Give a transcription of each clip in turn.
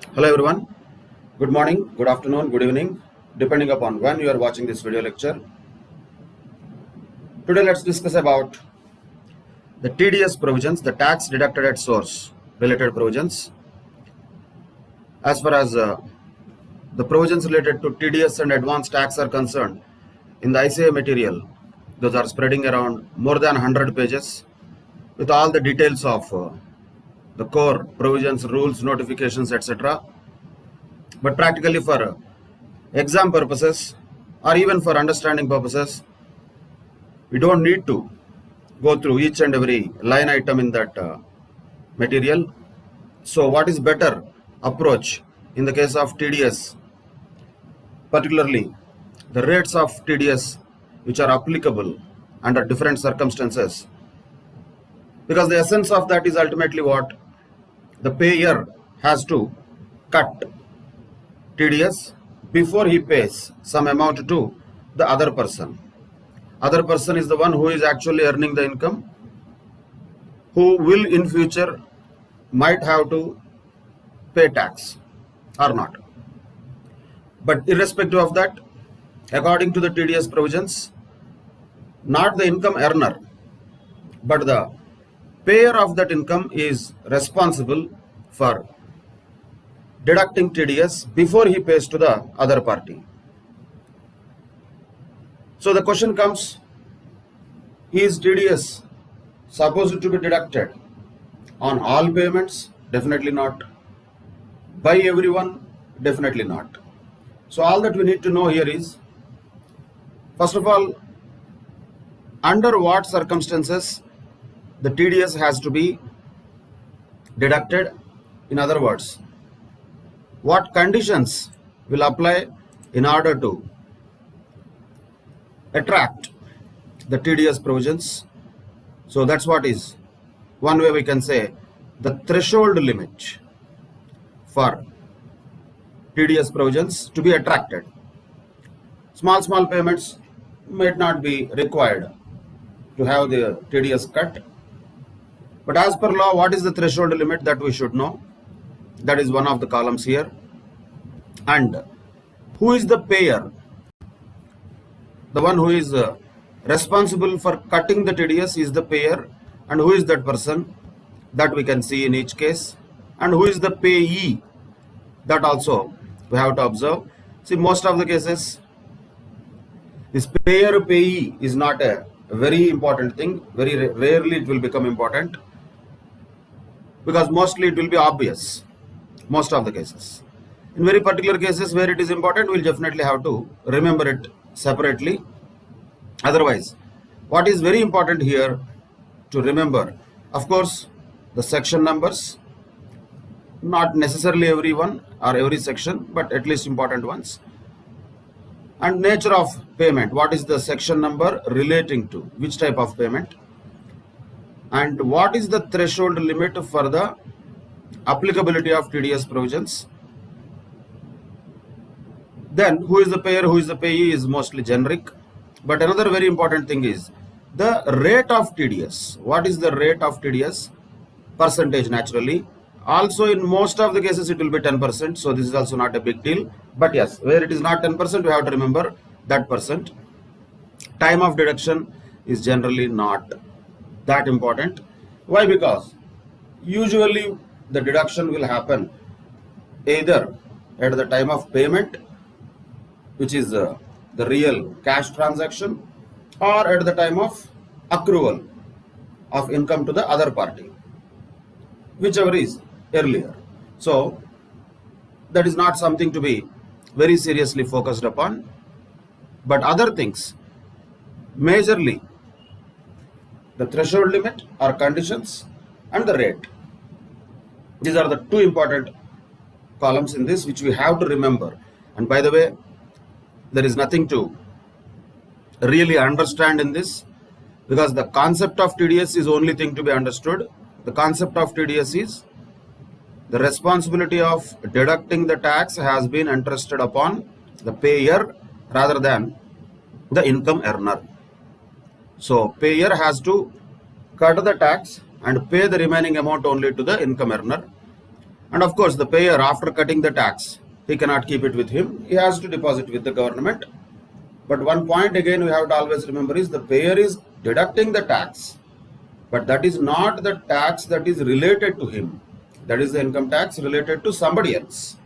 Hello everyone. Good morning, good afternoon, good evening, depending upon when you are watching this video lecture. Today let's discuss about the TDS provisions, the tax deducted at source related provisions. As far as the provisions related to TDS and advance tax are concerned, in the ICA material, those are spreading around more than 100 pages with all the details of the core provisions, rules, notifications, etc. But practically for exam purposes or even for understanding purposes, we don't need to go through each and every line item in that material. So what is better approach in the case of TDS, particularly the rates of TDS which are applicable under different circumstances, because the essence of that is ultimately what the payer has to cut TDS before he pays some amount to the other person. Other person is the one who is actually earning the income, who will in future might have to pay tax or not. But irrespective of that, according to the TDS provisions, not the income earner, but the payer of that income is responsible for deducting TDS before he pays to the other party. So the question comes, is TDS supposed to be deducted on all payments? Definitely not. By everyone? Definitely not. So all that we need to know here is, first of all, under what circumstances the TDS has to be deducted. In other words, what conditions will apply in order to attract the TDS provisions. So that's what is one way we can say the threshold limit for TDS provisions to be attracted. Small payments might not be required to have the TDS cut. But as per law, what is the threshold limit that we should know? That is one of the columns here. And who is the payer? The one who is responsible for cutting the TDS is the payer. And who is that person? That we can see in each case. And who is the payee? That also we have to observe. See, most of the cases, this payer-payee is not a very important thing. Very rarely it will become important, because mostly it will be obvious, most of the cases. In very particular cases where it is important, we will definitely have to remember it separately. Otherwise, what is very important here to remember, of course, the section numbers, not necessarily every one or every section, but at least important ones. And nature of payment, what is the section number relating to, which type of payment, and what is the threshold limit for the applicability of TDS provisions. Then who is the payer, who is the payee is mostly generic. But another very important thing is the rate of TDS. What is the rate of TDS? Percentage naturally. Also in most of the cases it will be 10%. So this is also not a big deal. But yes, where it is not 10%, we have to remember that percent. Time of deduction is generally not that important. Why? Because usually the deduction will happen either at the time of payment, which is the real cash transaction, or at the time of accrual of income to the other party, whichever is earlier. So that is not something to be very seriously focused upon. But other things, majorly the threshold limit or conditions and the rate. These are the two important columns in this which we have to remember. And by the way, there is nothing to really understand in this, because the concept of TDS is only thing to be understood. The concept of TDS is the responsibility of deducting the tax has been entrusted upon the payer rather than the income earner. So payer has to cut the tax and pay the remaining amount only to the income earner. And of course, the payer, after cutting the tax, he cannot keep it with him. He has to deposit with the government. But one point again we have to always remember is the payer is deducting the tax, but that is not the tax that is related to him. That is the income tax related to somebody else.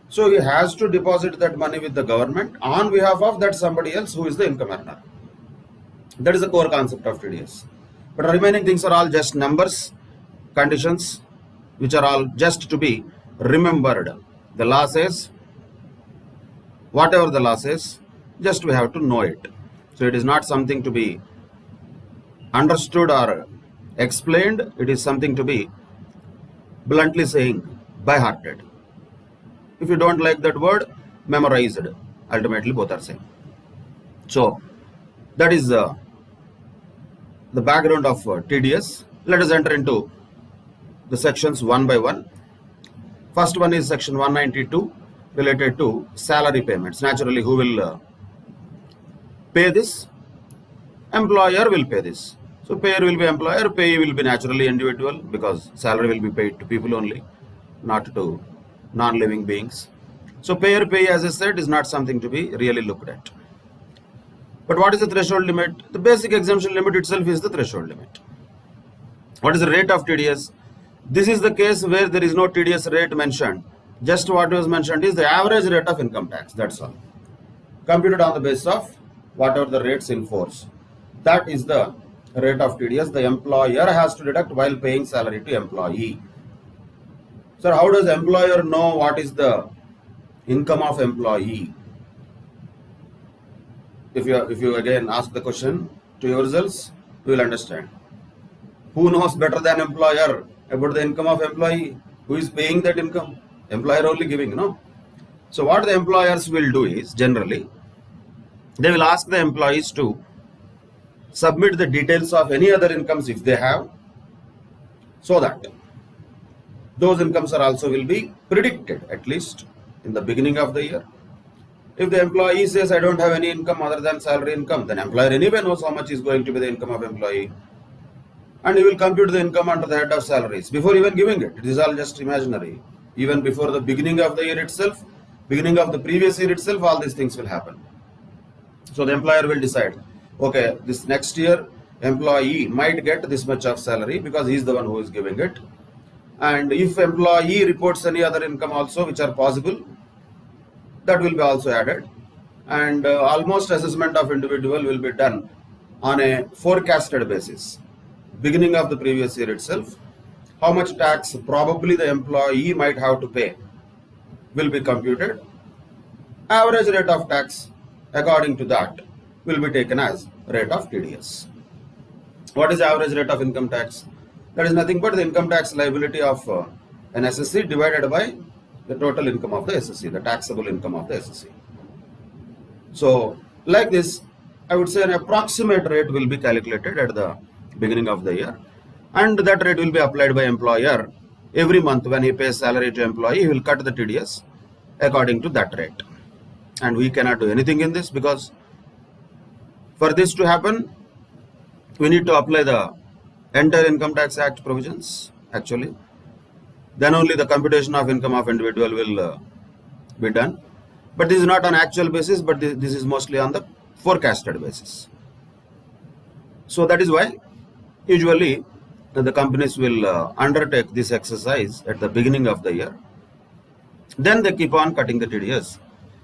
So he has to deposit that money with the government on behalf of that somebody else who is the income earner. That is the core concept of TDS. But the remaining things are all just numbers, conditions, which are all just to be remembered. The law says, whatever the law says, just we have to know it. So it is not something to be understood or explained. It is something to be bluntly saying by-hearted. If you don't like that word, memorized. Ultimately both are same. So that is the background of TDS. Let us enter into the sections one by one. First one is section 192 related to salary payments. Naturally, who will pay this? Employer will pay this. So payer will be employer, payee will be naturally individual, because salary will be paid to people only, not to non-living beings. So payer payee, as I said, is not something to be really looked at. But what is the threshold limit? The basic exemption limit itself is the threshold limit. What is the rate of TDS? This is the case where there is no TDS rate mentioned. Just what was mentioned is the average rate of income tax. That's all. Computed on the basis of whatever the rates in force. That is the rate of TDS the employer has to deduct while paying salary to employee. So how does employer know what is the income of employee? If you again ask the question to yourselves, you will understand. Who knows better than employer about the income of employee? Who is paying that income? Employer only giving, no? So what the employers will do is, generally, they will ask the employees to submit the details of any other incomes if they have, so that those incomes are also will be predicted, at least in the beginning of the year. If the employee says, I don't have any income other than salary income, then employer anyway knows how much is going to be the income of employee. And he will compute the income under the head of salaries before even giving it. It is all just imaginary. Even before the beginning of the year itself, beginning of the previous year itself, all these things will happen. So the employer will decide, okay, this next year employee might get this much of salary because he is the one who is giving it. And if employee reports any other income also which are possible, that will be also added. And almost assessment of individual will be done on a forecasted basis. Beginning of the previous year itself, how much tax probably the employee might have to pay will be computed. Average rate of tax according to that will be taken as rate of TDS. What is average rate of income tax? That is nothing but the income tax liability of an SSC divided by the total income of the SSC, the taxable income of the SSC. So like this, I would say an approximate rate will be calculated at the beginning of the year, and that rate will be applied by employer every month. When he pays salary to employee, he will cut the TDS according to that rate. And we cannot do anything in this, because for this to happen, we need to apply the entire Income Tax Act provisions actually. Then only the computation of income of individual will be done. But this is not on actual basis, but this is mostly on the forecasted basis. So that is why usually the companies will undertake this exercise at the beginning of the year. Then they keep on cutting the TDS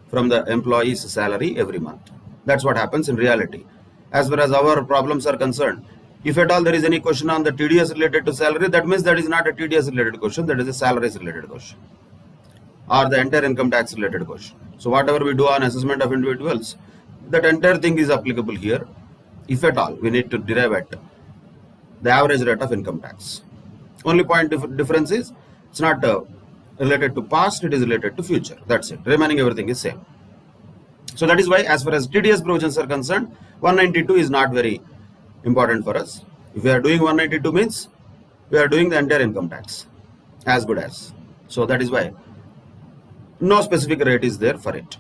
from the employee's salary every month. That's what happens in reality. As far as our problems are concerned, if at all there is any question on the TDS related to salary, that means that is not a TDS related question, that is a salaries related question, or the entire income tax related question. So whatever we do on assessment of individuals, that entire thing is applicable here. If at all, we need to derive at the average rate of income tax. Only point difference is, it's not related to past, it is related to future. That's it. Remaining everything is same. So that is why, as far as TDS provisions are concerned, 192 is not very important for us. If we are doing 192 means we are doing the entire income tax as good as. So that is why no specific rate is there for it.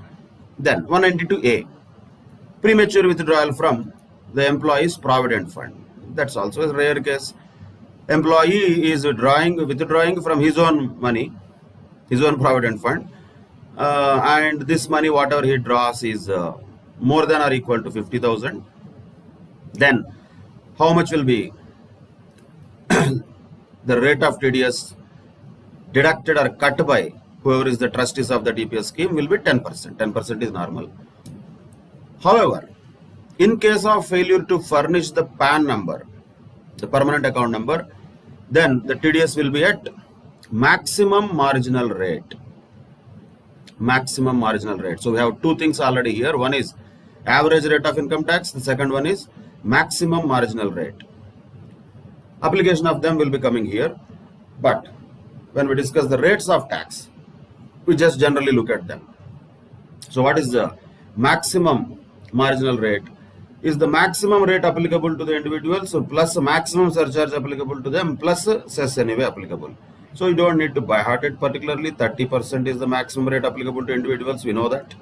Then 192A, premature withdrawal from the employee's provident fund. That's also a rare case. Employee is withdrawing from his own money his own provident fund, and this money whatever he draws is more than or equal to 50,000, then how much will be the rate of TDS deducted or cut by whoever is the trustees of the TPS scheme will be 10%. 10% is normal. However, in case of failure to furnish the PAN number, the permanent account number, then the TDS will be at maximum marginal rate. Maximum marginal rate. So we have two things already here. One is average rate of income tax. The second one is maximum marginal rate. Application of them will be coming here. But when we discuss the rates of tax, we just generally look at them. So what is the maximum marginal rate? Is the maximum rate applicable to the individuals, so plus a maximum surcharge applicable to them, plus cess anyway applicable. So you don't need to by heart it particularly. 30% is the maximum rate applicable to individuals, we know that.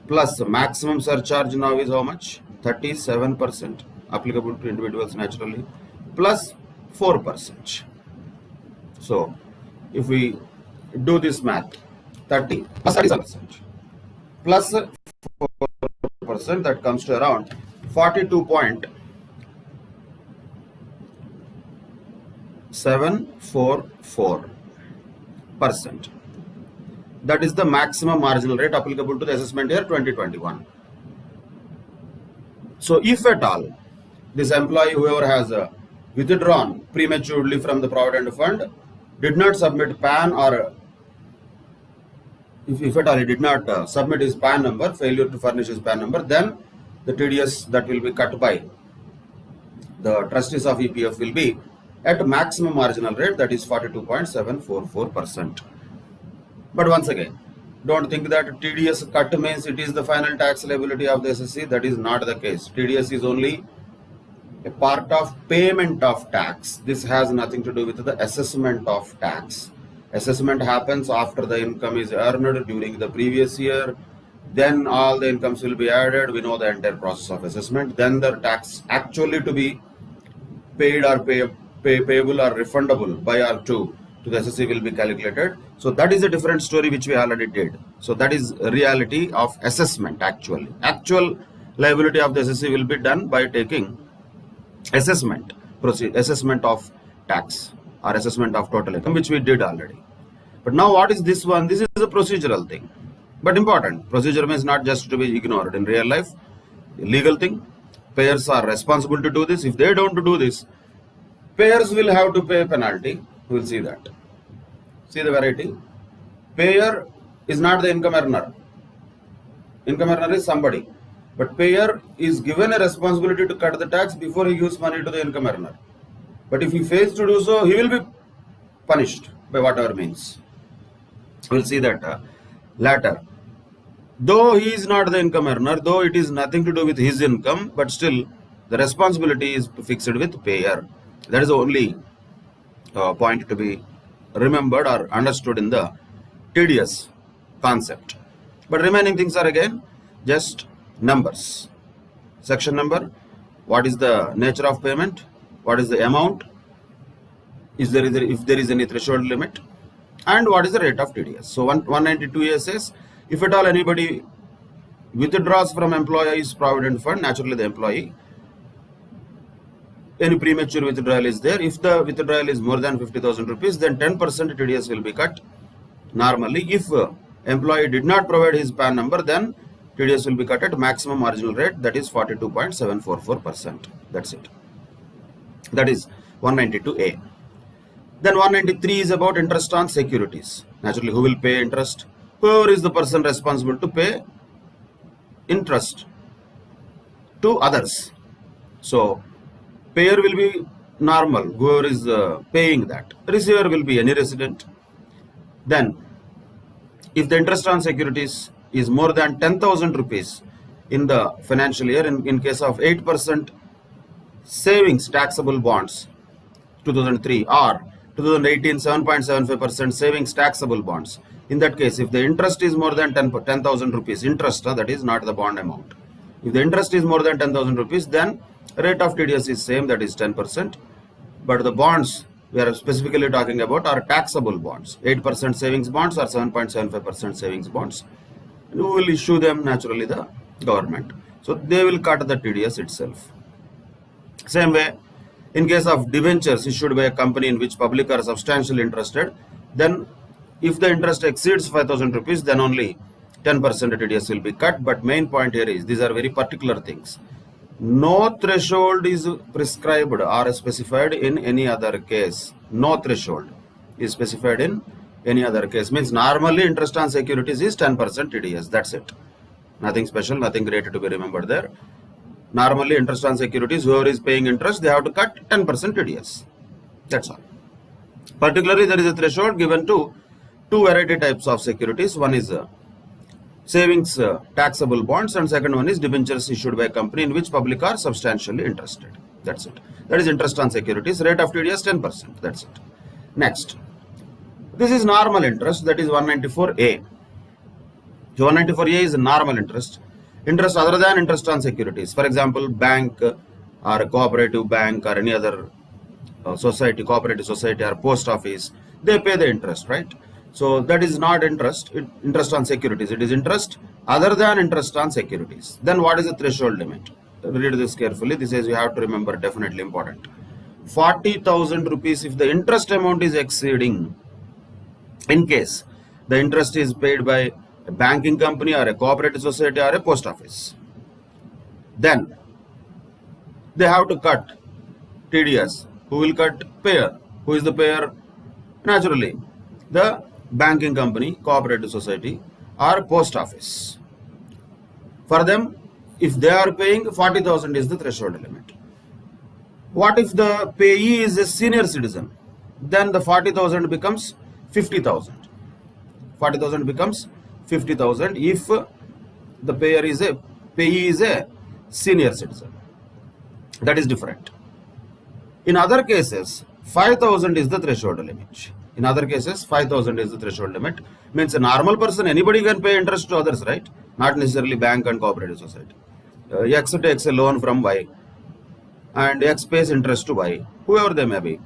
Plus maximum surcharge now is how much? 37% applicable to individuals naturally, plus 4%. So if we do this math, 30 plus 37% plus 4%, that comes to around 42.744%. That is the maximum marginal rate applicable to the assessment year 2021. So if at all this employee, whoever has withdrawn prematurely from the provident fund, did not submit PAN, or if at all he did not submit his PAN number, failure to furnish his PAN number, then the TDS that will be cut by the trustees of EPF will be at maximum marginal rate, that is 42.744%. But once again, don't think that TDS cut means it is the final tax liability of the SSC. That is not the case. TDS is only a part of payment of tax. This has nothing to do with the assessment of tax. Assessment happens after the income is earned during the previous year. Then all the incomes will be added. We know the entire process of assessment. Then the tax actually to be paid or payable or refundable by or to the SSC will be calculated. So that is a different story which we already did. So that is reality of assessment actually. Actual liability of the SSC will be done by taking assessment of tax or assessment of total income, which we did already. But now what is this one? This is a procedural thing, but important. Procedure means not just to be ignored. In real life, legal thing, payers are responsible to do this. If they don't do this, payers will have to pay a penalty. We will see that. See the variety. Payer is not the income earner. Income earner is somebody. But payer is given a responsibility to cut the tax before he gives money to the income earner. But if he fails to do so, he will be punished by whatever means. We'll see that later. Though he is not the income earner, though it is nothing to do with his income, but still the responsibility is fixed with payer. That is the only point to be remembered or understood in the TDS concept. But remaining things are again just numbers. Section number, what is the nature of payment, what is the amount, if there is any threshold limit, and what is the rate of TDS. So 192A says, if at all anybody withdraws from employee's provident fund, naturally the employee, any premature withdrawal is there. If the withdrawal is more than 50,000 rupees, then 10% TDS will be cut normally. If employee did not provide his PAN number, then TDS will be cut at maximum marginal rate, that is 42.744%. That's it. That is 192A. Then 193 is about interest on securities. Naturally, who will pay interest? Whoever is the person responsible to pay interest to others. So payer will be normal, whoever is paying that. Receiver will be any resident. Then if the interest on securities is more than 10,000 rupees in the financial year, in case of 8% savings taxable bonds 2003 or 2018 7.75% savings taxable bonds, in that case if the interest is more than 10,000 rupees interest, that is not the bond amount. If the interest is more than 10,000 rupees, then rate of TDS is same, that is 10%, but the bonds we are specifically talking about are taxable bonds, 8% savings bonds or 7.75% savings bonds. We will issue them naturally the government. So they will cut the TDS itself. Same way, in case of debentures issued by a company in which public are substantially interested, then if the interest exceeds 5,000 rupees, then only 10% TDS will be cut. But main point here is these are very particular things. No threshold is prescribed or specified in any other case. No threshold is specified in any other case. Means normally interest on securities is 10% TDS. That's it. Nothing special, nothing great to be remembered there. Normally interest on securities, whoever is paying interest, they have to cut 10% TDS. That's all. Particularly, there is a threshold given to two variety types of securities. One is savings taxable bonds, and second one is debentures issued by a company in which public are substantially interested. That's it. That is interest on securities. Rate of TDS 10%. That's it. Next, this is normal interest. That is 194A. So 194A is normal interest. Interest other than interest on securities. For example, bank or a cooperative bank or any other society, cooperative society or post office, they pay the interest, right? So that is not interest on securities. It is interest other than interest on securities. Then what is the threshold limit? Read this carefully. This is you have to remember, definitely important. 40,000 rupees if the interest amount is exceeding, in case the interest is paid by a banking company or a cooperative society or a post office, then they have to cut TDS. Who will cut? Payer. Who is the payer? Naturally, the banking company, cooperative society or post office. For them, if they are paying, 40,000 is the threshold limit. What if the payee is a senior citizen? Then the 40,000 becomes 50,000. 40,000 becomes 50,000 if the payee is a senior citizen. That is different. In other cases, 5,000 is the threshold limit. In other cases, 5,000 is the threshold limit. Means a normal person, anybody can pay interest to others, right? Not necessarily bank and cooperative society. X takes a loan from Y and X pays interest to Y, whoever they may be.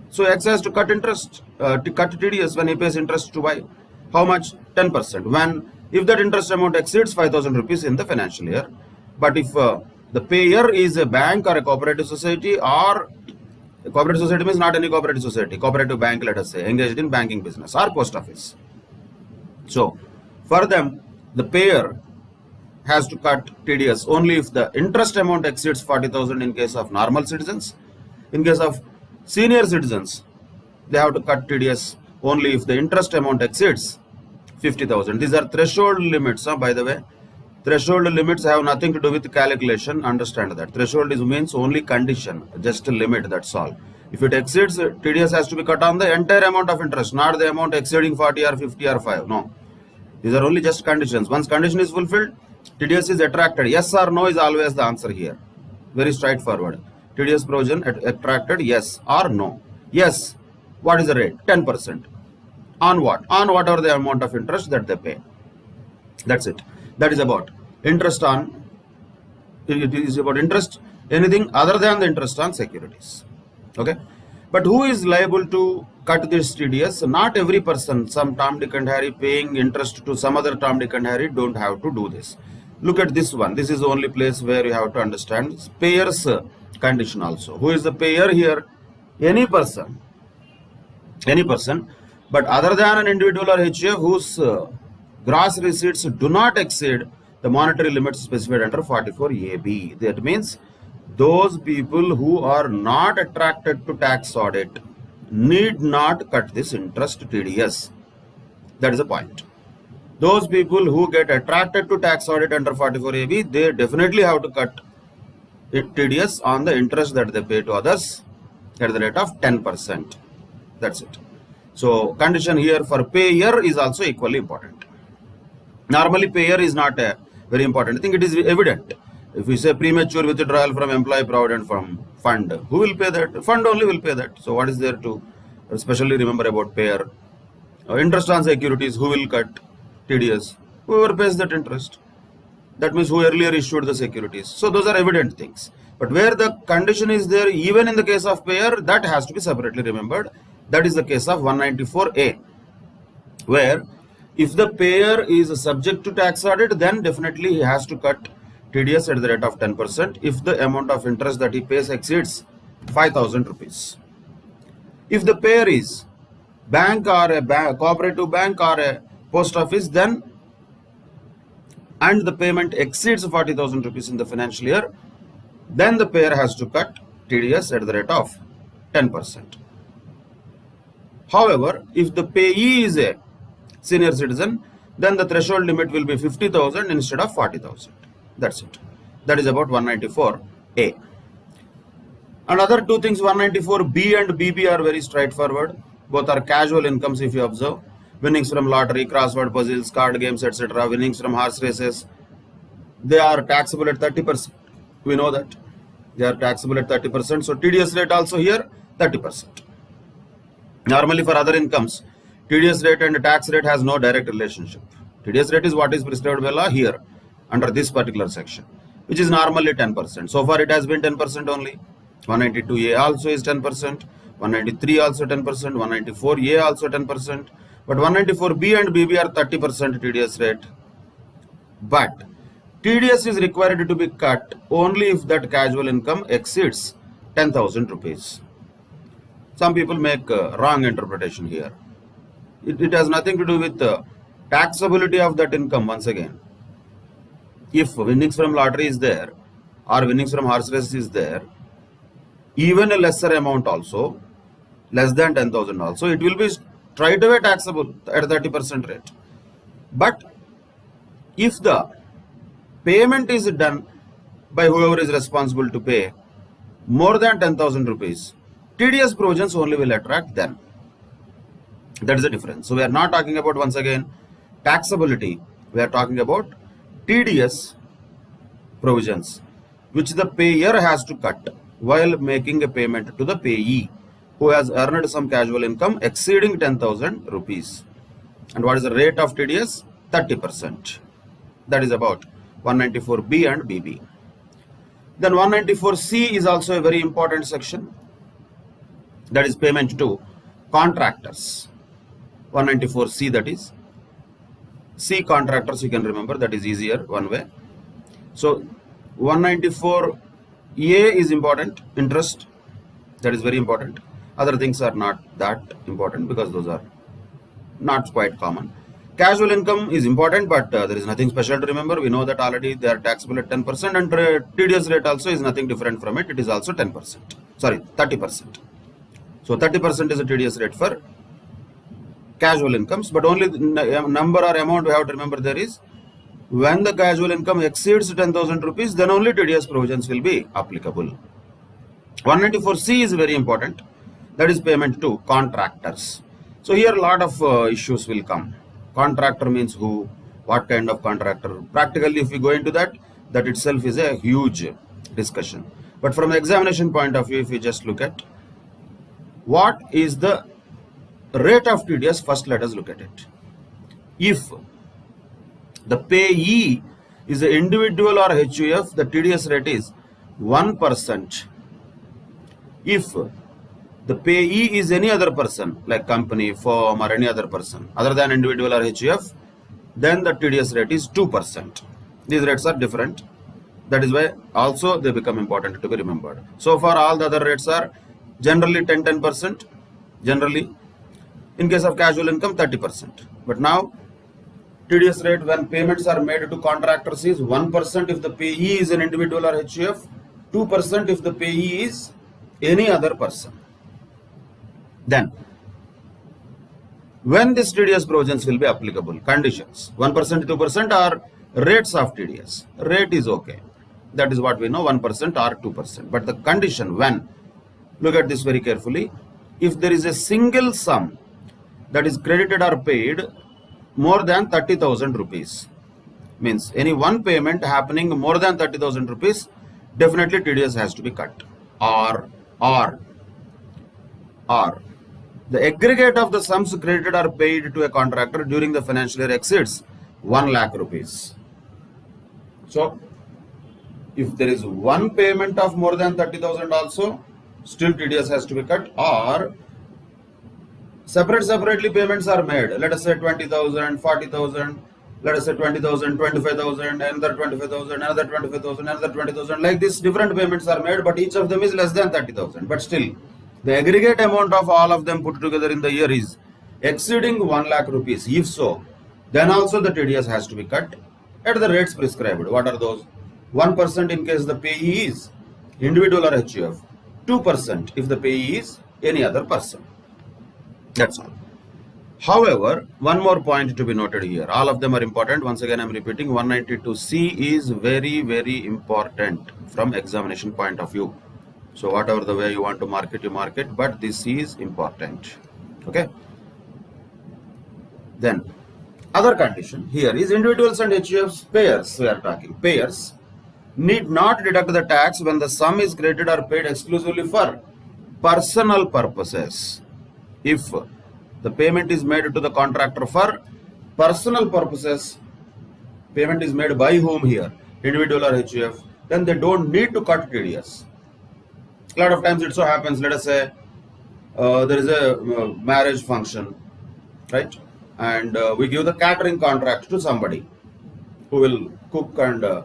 So X has to cut interest, to cut TDS when he pays interest to Y. How much? 10%. If that interest amount exceeds 5,000 rupees in the financial year. But if the payer is a bank or a cooperative society, or a cooperative society means not any cooperative society, cooperative bank, let us say, engaged in banking business or post office. So for them, the payer has to cut TDS only if the interest amount exceeds 40,000 in case of normal citizens. In case of senior citizens, they have to cut TDS only if the interest amount exceeds 50,000. These are threshold limits, by the way. Threshold limits have nothing to do with calculation. Understand that. Threshold means only condition, just a limit, that's all. If it exceeds, TDS has to be cut on the entire amount of interest, not the amount exceeding 40 or 50 or 5. No. These are only just conditions. Once condition is fulfilled, TDS is attracted. Yes or no is always the answer here. Very straightforward. TDS provision attracted, yes or no. Yes. What is the rate? 10%. On what? On whatever the amount of interest that they pay. That's it. That is about interest on, it is about interest, anything other than the interest on securities. Okay. But who is liable to cut this TDS? Not every person. Some Tom, Dick and Harry paying interest to some other Tom, Dick and Harry don't have to do this. Look at this one. This is the only place where you have to understand payer's condition also. Who is the payer here? Any person. Any person. But other than an individual or HUF whose gross receipts do not exceed the monetary limits specified under 44AB. That means those people who are not attracted to tax audit need not cut this interest TDS. That is the point. Those people who get attracted to tax audit under 44AB, they definitely have to cut TDS on the interest that they pay to others at the rate of 10%. That's it. So condition here for payer is also equally important. Normally payer is not very important. I think it is evident. If we say premature withdrawal from employee provident fund, who will pay that? Fund only will pay that. So what is there to especially remember about payer? Interest on securities, who will cut TDS? Whoever pays that interest. That means who earlier issued the securities. So those are evident things. But where the condition is there, even in the case of payer, that has to be separately remembered. That is the case of 194A, where if the payer is subject to tax audit, then definitely he has to cut TDS at the rate of 10% if the amount of interest that he pays exceeds 5,000 rupees. If the payer is bank or a cooperative bank or a post office, then and the payment exceeds 40,000 rupees in the financial year, then the payer has to cut TDS at the rate of 10%. However, if the payee is a senior citizen, then the threshold limit will be 50,000 instead of 40,000. That's it. That is about 194A. And other two things, 194B and BB, are very straightforward. Both are casual incomes if you observe. Winnings from lottery, crossword puzzles, card games, etc. Winnings from horse races. They are taxable at 30%. We know that. They are taxable at 30%. So TDS rate also here 30%. Normally for other incomes, TDS rate and tax rate has no direct relationship. TDS rate is what is prescribed by law here under this particular section, which is normally 10%. So far it has been 10% only. 192A also is 10%. 193 also 10%. 194A also 10%. But 194B and BB are 30% TDS rate. But TDS is required to be cut only if that casual income exceeds 10,000 rupees. Some people make wrong interpretation here. It has nothing to do with the taxability of that income once again. If winnings from lottery is there or winnings from horse race is there, even a lesser amount also, less than 10,000 also, it will be straight away taxable at 30% rate. But if the payment is done by whoever is responsible to pay more than 10,000 rupees, TDS provisions only will attract then. That is the difference. So we are not talking about, once again, taxability. We are talking about TDS provisions, which the payer has to cut while making a payment to the payee who has earned some casual income exceeding 10,000 rupees. And what is the rate of TDS? 30%. That is about 194B and BB. Then 194C is also a very important section. That is payment to contractors. 194C, that is. C, contractors, you can remember, that is easier one way. So 194A is important, interest, that is very important. Other things are not that important because those are not quite common. Casual income is important, but there is nothing special to remember. We know that already they are taxable at 10%, and TDS rate also is nothing different from it. It is also 10%. Sorry, 30%. So 30% is a TDS rate for casual incomes, but only the number or amount we have to remember there is when the casual income exceeds 10,000 rupees, then only TDS provisions will be applicable. 194C is very important. That is payment to contractors. So here a lot of issues will come. Contractor means who, what kind of contractor. Practically, if we go into that, that itself is a huge discussion. But from the examination point of view, if we just look at what is the rate of TDS, first let us look at it. If the payee is an individual or HUF, the TDS rate is 1%. If the payee is any other person like company, firm, or any other person other than individual or HUF, then the TDS rate is 2%. These rates are different. That is why also they become important to be remembered. So far all the other rates are generally 10%. Generally, in case of casual income, 30%. But now TDS rate when payments are made to contractors is 1% if the payee is an individual or HUF, 2% if the payee is any other person. Then, when this TDS provisions will be applicable, conditions, 1%, 2% are rates of TDS. Rate is okay. That is what we know, 1% or 2%. But the condition when, look at this very carefully, if there is a single sum that is credited or paid more than 30,000 rupees, means any one payment happening more than 30,000 rupees, definitely TDS has to be cut. Or the aggregate of the sums credited or paid to a contractor during the financial year exceeds 1 lakh rupees. So, if there is one payment of more than 30,000 also, still TDS has to be cut, or separately payments are made. Let us say 20,000, 40,000, let us say 20,000, 25,000, another 25,000, another 25,000, another 20,000. Like this, different payments are made, but each of them is less than 30,000. But still, the aggregate amount of all of them put together in the year is exceeding 1 lakh rupees. If so, then also the TDS has to be cut at the rates prescribed. What are those? 1% in case the payee is individual or HUF, 2% if the payee is any other person. That's all. However, one more point to be noted here. All of them are important. Once again, I'm repeating, 192C is very, very important from examination point of view. So whatever the way you want to mark it, you mark it, but this is important. Okay. Then other condition here is individuals and HUFs payers. We are talking payers need not deduct the tax when the sum is credited or paid exclusively for personal purposes. If the payment is made to the contractor for personal purposes, payment is made by whom here? Individual or HUF, then they don't need to cut TDS. A lot of times it so happens, let us say there is a marriage function, right? And we give the catering contract to somebody who will cook and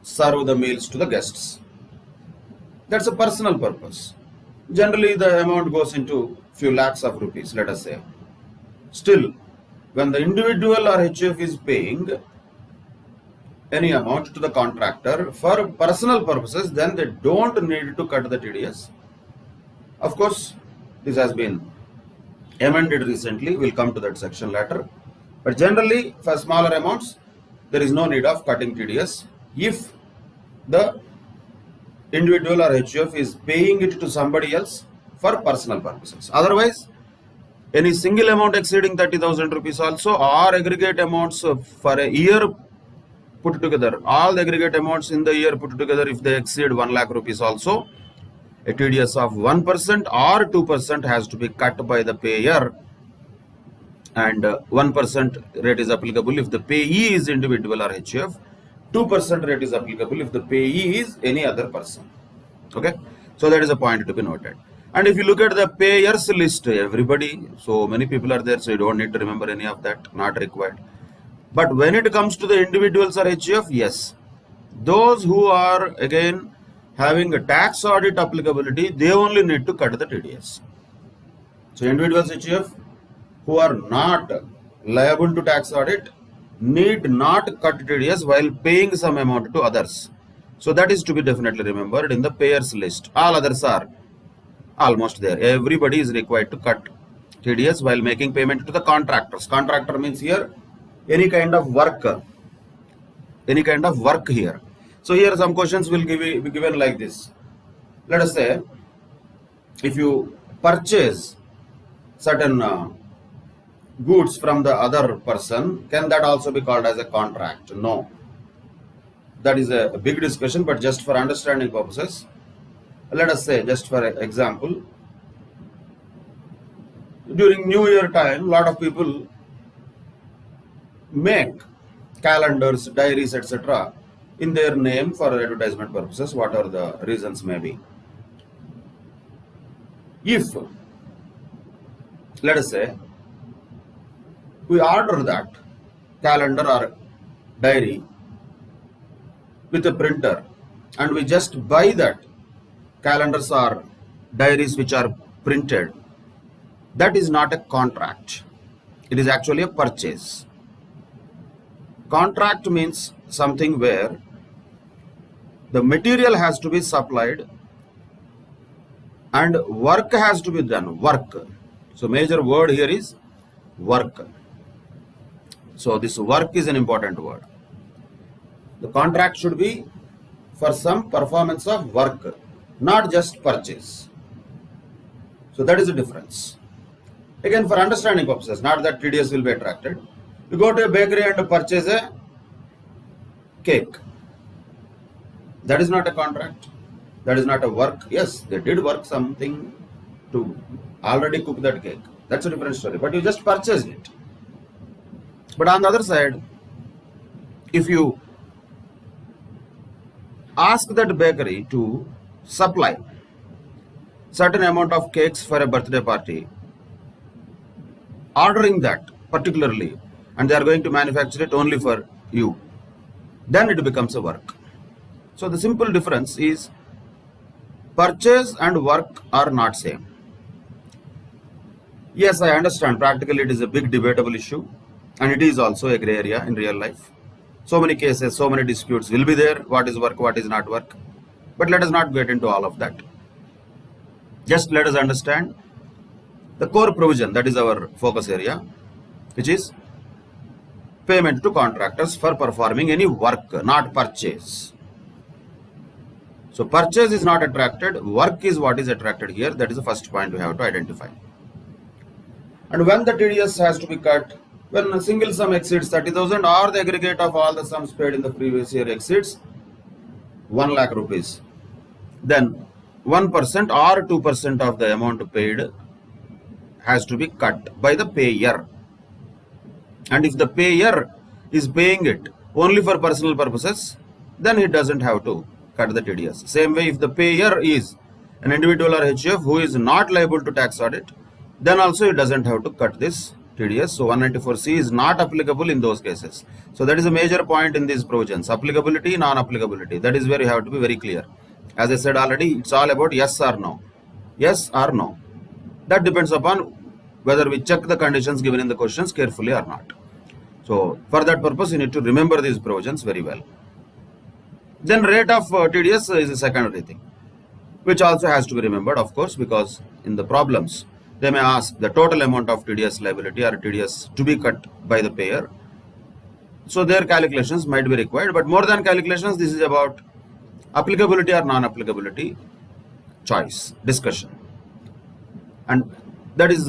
serve the meals to the guests. That's a personal purpose. Generally, the amount goes into few lakhs of rupees, let us say. Still, when the individual or HUF is paying any amount to the contractor for personal purposes, then they don't need to cut the TDS. Of course, this has been amended recently. We'll come to that section later. But generally, for smaller amounts, there is no need of cutting TDS if the individual or HUF is paying it to somebody else for personal purposes. Otherwise, any single amount exceeding 30,000 rupees also, or aggregate amounts for a year put together, all the aggregate amounts in the year put together, if they exceed 1 lakh rupees also, a TDS of 1% or 2% has to be cut by the payer, and 1% rate is applicable if the payee is individual or HUF, 2% rate is applicable if the payee is any other person. Okay, so that is a point to be noted. And if you look at the payers list, everybody, so many people are there, so you don't need to remember any of that, not required. But when it comes to the individuals or HUF, yes, those who are again having a tax audit applicability, they only need to cut the TDS. So individuals HUF who are not liable to tax audit need not cut TDS while paying some amount to others. So that is to be definitely remembered in the payers list. All others are almost there. Everybody is required to cut TDS while making payment to the contractors. Contractor means here any kind of work here. So here some questions will be given like this. Let us say if you purchase certain goods from the other person, can that also be called as a contract? No. That is a big discussion, but just for understanding purposes, let us say, just for example, during New Year time, a lot of people make calendars, diaries, etc. in their name for advertisement purposes, whatever the reasons may be. If, let us say, we order that calendar or diary with a printer, and we just buy that calendars or diaries which are printed, that is not a contract. It is actually a purchase. Contract means something where the material has to be supplied and work has to be done. Work. So major word here is work. So this work is an important word. The contract should be for some performance of work, not just purchase. So that is the difference. Again, for understanding purposes, not that TDS will be attracted. You go to a bakery and purchase a cake. That is not a contract. That is not a work. Yes, they did work something to already cook that cake. That's a different story. But you just purchased it. But on the other side, if you ask that bakery to supply certain amount of cakes for a birthday party, ordering that particularly, and they are going to manufacture it only for you, then it becomes a work. So the simple difference is purchase and work are not same. Yes, I understand practically it is a big debatable issue, and it is also a gray area in real life. So many cases, so many disputes will be there. What is work, what is not work? But let us not get into all of that. Just let us understand the core provision, that is our focus area, which is payment to contractors for performing any work, not purchase. So purchase is not attracted, work is what is attracted here. That is the first point we have to identify. And when the TDS has to be cut, when a single sum exceeds 30,000 or the aggregate of all the sums paid in the previous year exceeds 1 lakh rupees, then 1% or 2% of the amount paid has to be cut by the payer. And if the payer is paying it only for personal purposes, then he doesn't have to cut the TDS. Same way, if the payer is an individual or HUF who is not liable to tax audit, then also it doesn't have to cut this TDS. So 194C is not applicable in those cases. So that is a major point in these provisions: applicability, non-applicability. That is where you have to be very clear. As I said already, it's all about yes or no. Yes or no. That depends upon whether we check the conditions given in the questions carefully or not. So for that purpose, you need to remember these provisions very well. Then rate of TDS is a secondary thing, which also has to be remembered, of course, because in the problems, they may ask the total amount of TDS liability or TDS to be cut by the payer. So their calculations might be required, but more than calculations, this is about applicability or non-applicability choice, discussion. And that is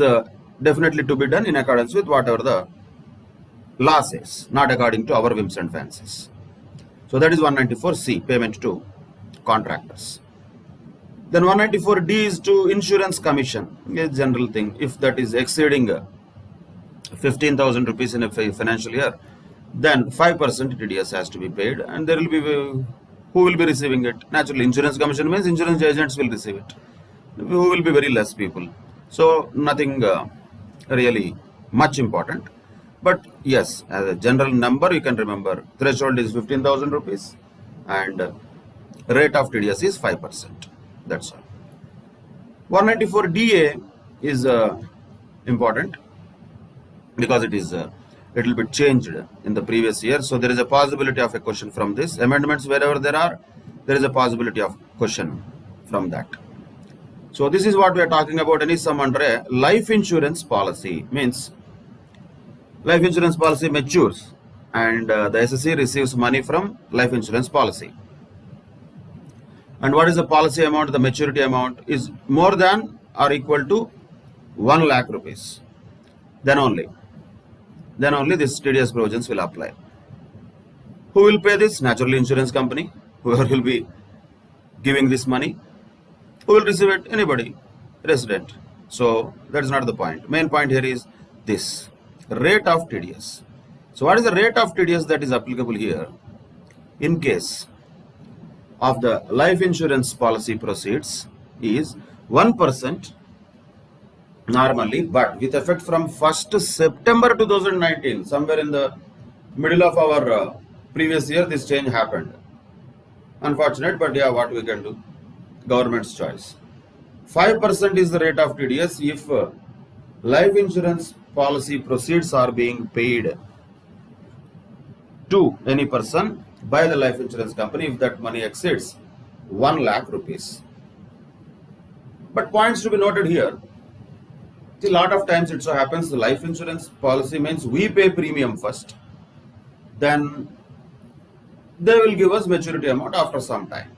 definitely to be done in accordance with whatever the law says, not according to our whims and fancies. So that is 194C, payment to contractors. Then 194D is to insurance commission, a general thing. If that is exceeding 15,000 rupees in a financial year, then 5% TDS has to be paid, and there will be who will be receiving it? Naturally, insurance commission means insurance agents will receive it, who will be very less people. So nothing really much important. But yes, as a general number, you can remember threshold is 15,000 rupees and rate of TDS is 5%. That's all. 194DA is important because it is a little bit changed in the previous year. So there is a possibility of a question from this. Amendments wherever there is a possibility of question from that. So this is what we are talking about. Any sum under a life insurance policy means life insurance policy matures and the SSC receives money from life insurance policy. And what is the policy amount? The maturity amount is more than or equal to 1 lakh rupees. Then only this TDS provisions will apply. Who will pay this? Naturally, insurance company. Whoever will be giving this money. Who will receive it? Anybody, resident. So that is not the point. Main point here is this rate of TDS. So what is the rate of TDS that is applicable here? In case of the life insurance policy proceeds is 1% normally, but with effect from 1st September 2019, somewhere in the middle of our previous year, this change happened. Unfortunate, but yeah, what we can do? Government's choice. 5% is the rate of TDS if life insurance policy proceeds are being paid to any person by the life insurance company if that money exceeds 1 lakh rupees. But points to be noted here. See, a lot of times it so happens the life insurance policy means we pay premium first, then they will give us maturity amount after some time.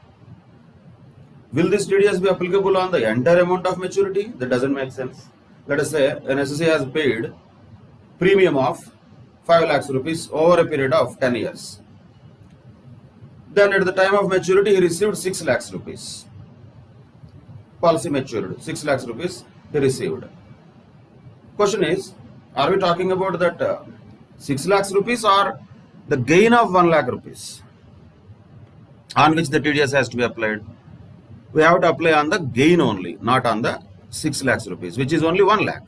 Will this TDS be applicable on the entire amount of maturity? That doesn't make sense. Let us say an SSC has paid premium of 5 lakhs rupees over a period of 10 years. Then at the time of maturity, he received 6 lakhs rupees. Policy matured, 6 lakhs rupees he received. Question is, are we talking about that 6 lakhs rupees or the gain of 1 lakh rupees? on which the TDS has to be applied. We have to apply on the gain only, not on the 6 lakhs rupees, which is only 1 lakh.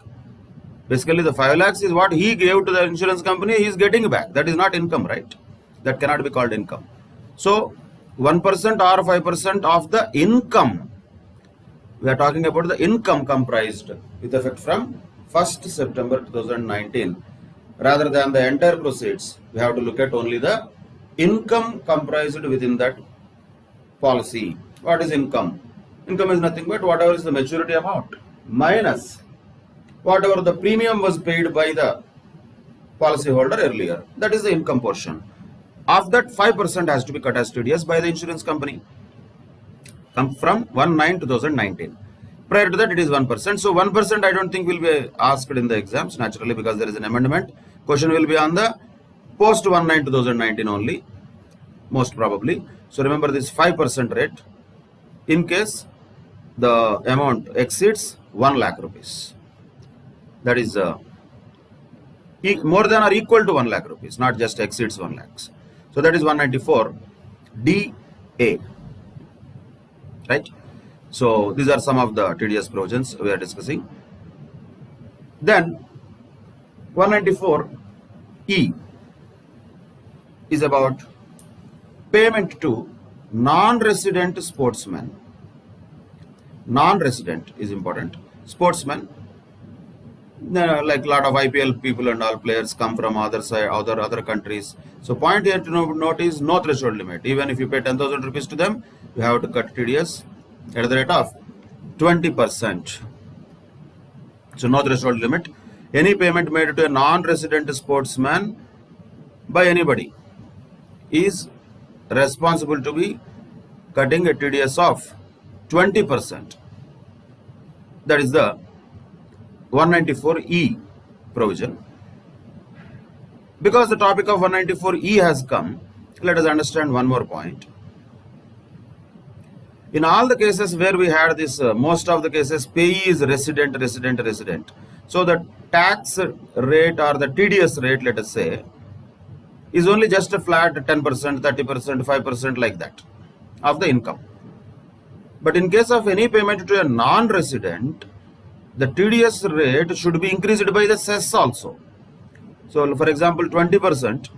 Basically, the 5 lakhs is what he gave to the insurance company, he is getting back. That is not income, right? That cannot be called income. So, 1% or 5% of the income. We are talking about the income comprised with effect from 1st September 2019. Rather than the entire proceeds, we have to look at only the income comprised within that policy. What is income? Income is nothing but whatever is the maturity amount minus whatever the premium was paid by the policyholder earlier. That is the income portion. Of that, 5% has to be cut as TDS by the insurance company from 1/9/2019. Prior to that, it is 1%. So 1% I don't think will be asked in the exams naturally because there is an amendment. Question will be on the post 1/9/2019 only, most probably. So remember this 5% rate in case the amount exceeds 1 lakh rupees. That is more than or equal to 1 lakh rupees, not just exceeds 1 lakhs. So that is 194 DA. Right? So these are some of the TDS provisions we are discussing. Then 194E is about payment to non-resident sportsmen. Non-resident is important. Sportsmen, like a lot of IPL people and all players come from other countries. So point here to note is no threshold limit. Even if you pay 10,000 rupees to them, you have to cut TDS at the rate of 20%. So no threshold limit. Any payment made to a non-resident sportsman by anybody is responsible to be cutting a TDS of 20%. That is the 194E provision. Because the topic of 194E has come, let us understand one more point. In all the cases where we had this, most of the cases, payee is resident. So the tax rate or the TDS rate, let us say, is only just a flat 10%, 30%, 5% like that of the income. But in case of any payment to a non-resident, the TDS rate should be increased by the cess also. So for example, 20%.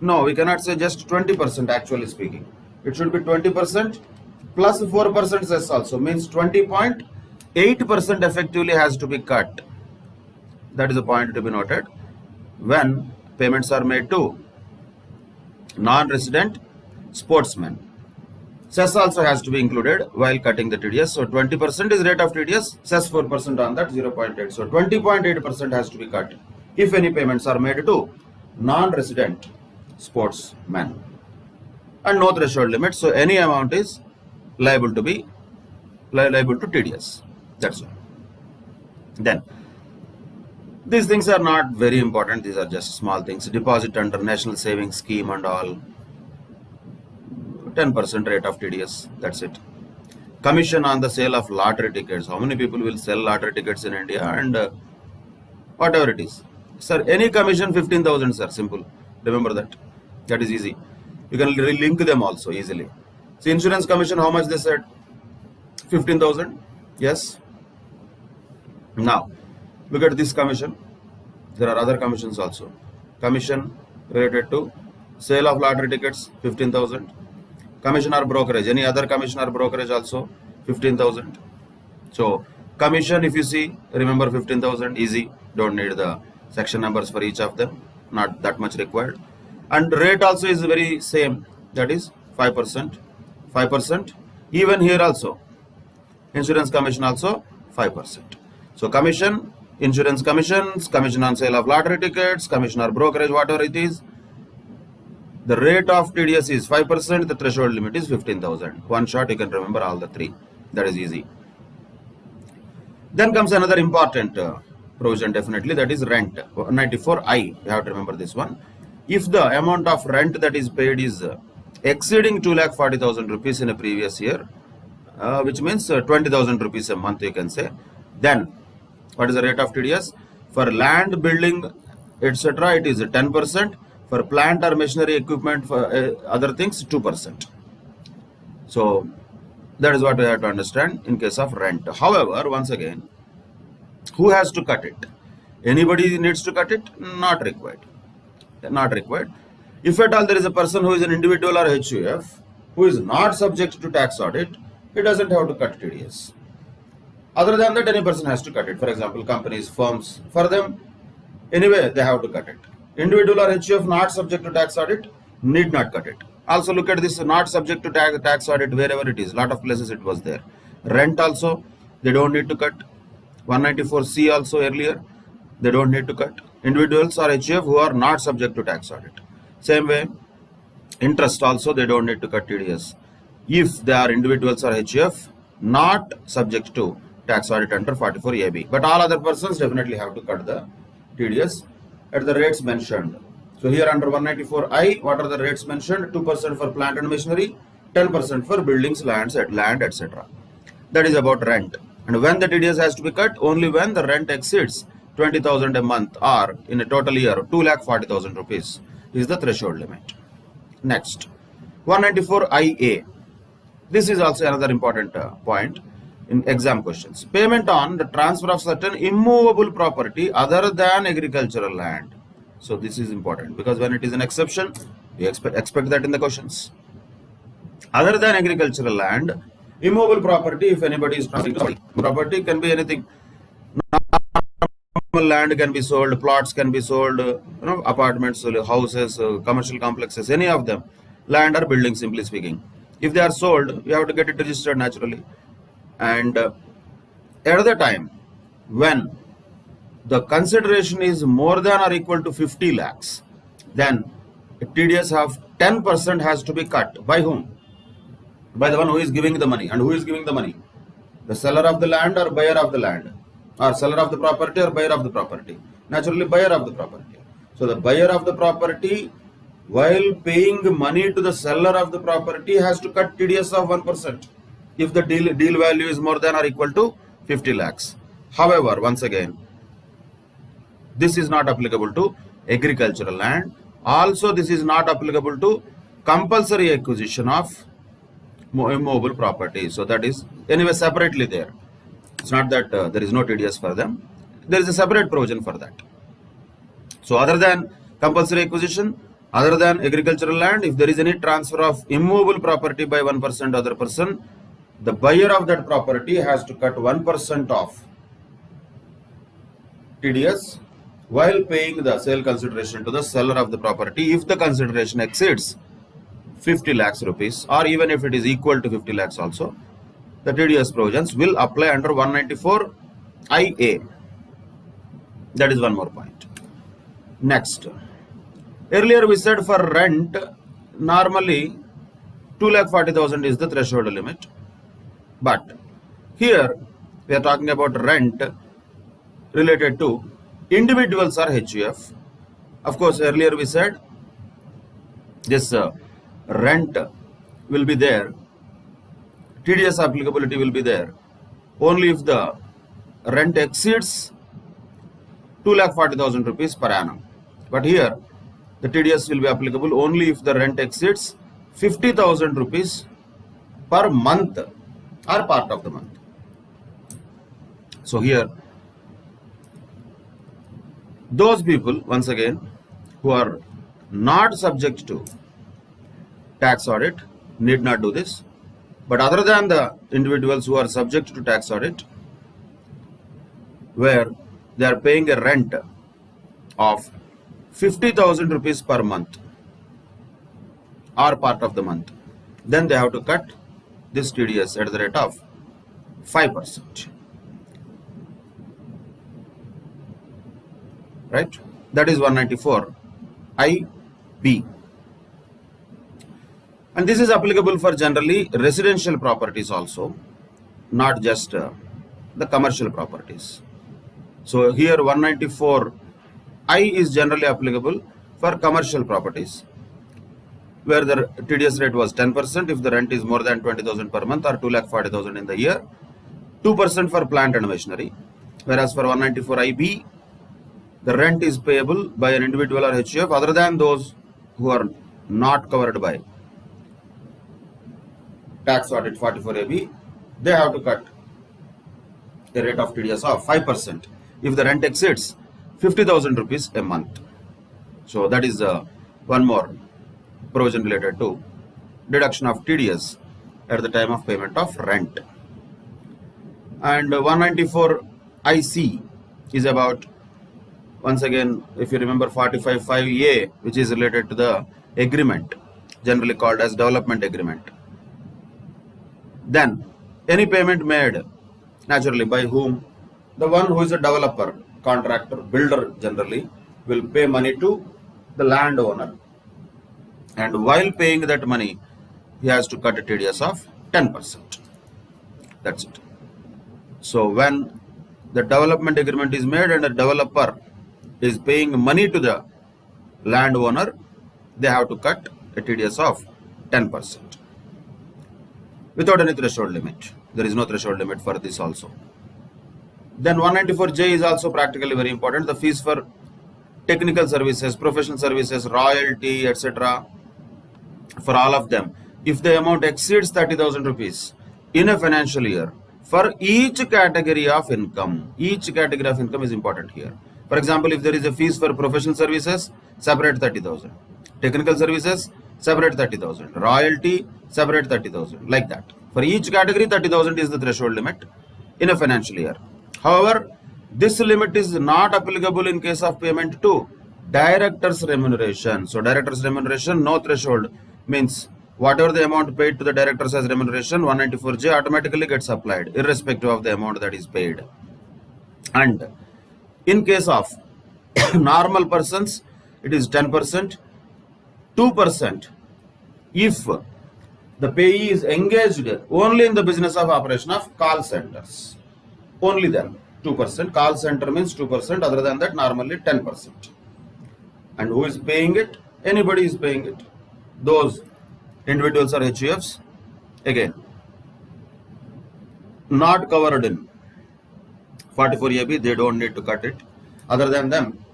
No, we cannot say just 20% actually speaking. It should be 20% plus 4% cess also. Means 20.8% effectively has to be cut. That is a point to be noted when payments are made to non-resident sportsmen. Cess also has to be included while cutting the TDS. So 20% is rate of TDS, cess 4% on that, 0.8. So 20.8% has to be cut if any payments are made to non-resident sportsmen. And no threshold limit. So any amount is liable to TDS. That's all. Then these things are not very important. These are just small things. Deposit under National Savings Scheme and all. 10% rate of TDS. That's it. Commission on the sale of lottery tickets. How many people will sell lottery tickets in India? And whatever it is. Sir, any commission 15,000, sir. Simple. Remember that. That is easy. You can link them also easily. See, insurance commission, how much they said? 15,000. Yes. Now, look at this commission. There are other commissions also. Commission related to sale of lottery tickets, 15,000. Commission or brokerage, any other commission or brokerage also, 15,000. So, commission, if you see, remember 15,000, easy. Don't need the section numbers for each of them. Not that much required. And rate also is very same. That is 5%. 5%. Even here also, insurance commission also 5%. So, commission, insurance commissions, commission on sale of lottery tickets, commission or brokerage, whatever it is. The rate of TDS is 5%, the threshold limit is 15,000. One shot, you can remember all the three. That is easy. Then comes another important provision definitely, that is rent. 94I, you have to remember this one. If the amount of rent that is paid is exceeding 2,40,000 rupees in a previous year, which means 20,000 rupees a month you can say, then what is the rate of TDS? For land, building, etc. it is 10%. For plant or machinery equipment, for other things, 2%. So that is what we have to understand in case of rent. However, once again, who has to cut it? Anybody needs to cut it? Not required. Not required. If at all there is a person who is an individual or HUF who is not subject to tax audit, he doesn't have to cut TDS. Other than that, any person has to cut it. For example, companies, firms, for them, anyway, they have to cut it. Individual or HUF not subject to tax audit, need not cut it. Also look at this, not subject to tax audit wherever it is. Lot of places it was there. Rent also, they don't need to cut. 194C also earlier, they don't need to cut. Individuals or HUF who are not subject to tax audit. Same way, interest also, they don't need to cut TDS. If they are individuals or HUF not subject to tax audit under 44AB. But all other persons definitely have to cut the TDS at the rates mentioned. So here under 194I, what are the rates mentioned? 2% for plant and machinery, 10% for buildings, land, etc. That is about rent. And when the TDS has to be cut? Only when the rent exceeds 20,000 a month or in a total year 2,40,000 rupees is the threshold limit. Next, 194IA. This is also another important point in exam questions. Payment on the transfer of certain immovable property other than agricultural land. So this is important because when it is an exception, you expect that in the questions. Other than agricultural land, immovable property, if anybody is transferring property, can be anything. Land can be sold, plots can be sold, apartments, houses, commercial complexes, any of them, land or building, simply speaking. If they are sold, you have to get it registered naturally. And at the time when the consideration is more than or equal to 50 lakhs, then a TDS of 10% has to be cut. By whom? By the one who is giving the money. And who is giving the money? The seller of the land or buyer of the land? Or seller of the property or buyer of the property? Naturally, buyer of the property. So the buyer of the property, while paying money to the seller of the property, has to cut TDS of 1% if the deal value is more than or equal to 50 lakhs. However, once again, this is not applicable to agricultural land. Also, this is not applicable to compulsory acquisition of immovable property. So that is anyway separately there. It's not that there is no TDS for them. There is a separate provision for that. So other than compulsory acquisition, other than agricultural land, if there is any transfer of immovable property by one person to other person, the buyer of that property has to cut 1% of TDS while paying the sale consideration to the seller of the property if the consideration exceeds 50 lakhs rupees, or even if it is equal to 50 lakhs also, the TDS provisions will apply under 194IA. That is one more point. Next, earlier we said for rent, normally 2,40,000 is the threshold limit. But here we are talking about rent related to individuals or HUF. Of course, earlier we said this rent will be there, TDS applicability will be there only if the rent exceeds 2,40,000 rupees per annum. But here the TDS will be applicable only if the rent exceeds 50,000 rupees per month or part of the month. So here those people, once again, who are not subject to tax audit need not do this. But other than the individuals who are subject to tax audit, where they are paying a rent of 50,000 rupees per month or part of the month, then they have to cut this TDS at the rate of 5%. Right? That is 194IB. And this is applicable for generally residential properties also, not just the commercial properties. So here 194I is generally applicable for commercial properties, where the TDS rate was 10% if the rent is more than 20,000 per month or 2,40,000 in the year, 2% for plant and machinery. Whereas for 194IB, the rent is payable by an individual or HUF other than those who are not covered by tax audit 44AB, they have to cut a rate of TDS of 5% if the rent exceeds 50,000 rupees a month. So that is one more provision related to deduction of TDS at the time of payment of rent. And 194 IC is about, once again, if you remember 45(5)(a), which is related to the agreement, generally called as development agreement. Then any payment made, naturally by whom? The one who is a developer, contractor, builder generally will pay money to the landowner, and while paying that money he has to cut a TDS of 10%. That's it. So when the development agreement is made and the developer is paying money to the landowner, they have to cut a TDS of 10% without any threshold limit. There is no threshold limit for this also. Then 194J is also practically very important. The fees for technical services, professional services, royalty, etc. For all of them, if the amount exceeds 30,000 rupees in a financial year, for each category of income, each category of income is important here. For example, if there is a fees for professional services, separate 30,000. Technical services, separate 30,000. Royalty, separate 30,000. Like that. For each category, 30,000 is the threshold limit in a financial year. However, this limit is not applicable in case of payment to director's remuneration. So director's remuneration, no threshold, means whatever the amount paid to the directors as remuneration, 194J automatically gets applied, irrespective of the amount that is paid. And in case of normal persons, it is 10%, 2% if the payee is engaged only in the business of operation of call centers. Only then 2%. Call center means 2%. Other than that, normally 10%. And who is paying it? Anybody is paying it. Those individuals are HUFs. Again, not covered in 44AB, they don't need to cut it. Other than them,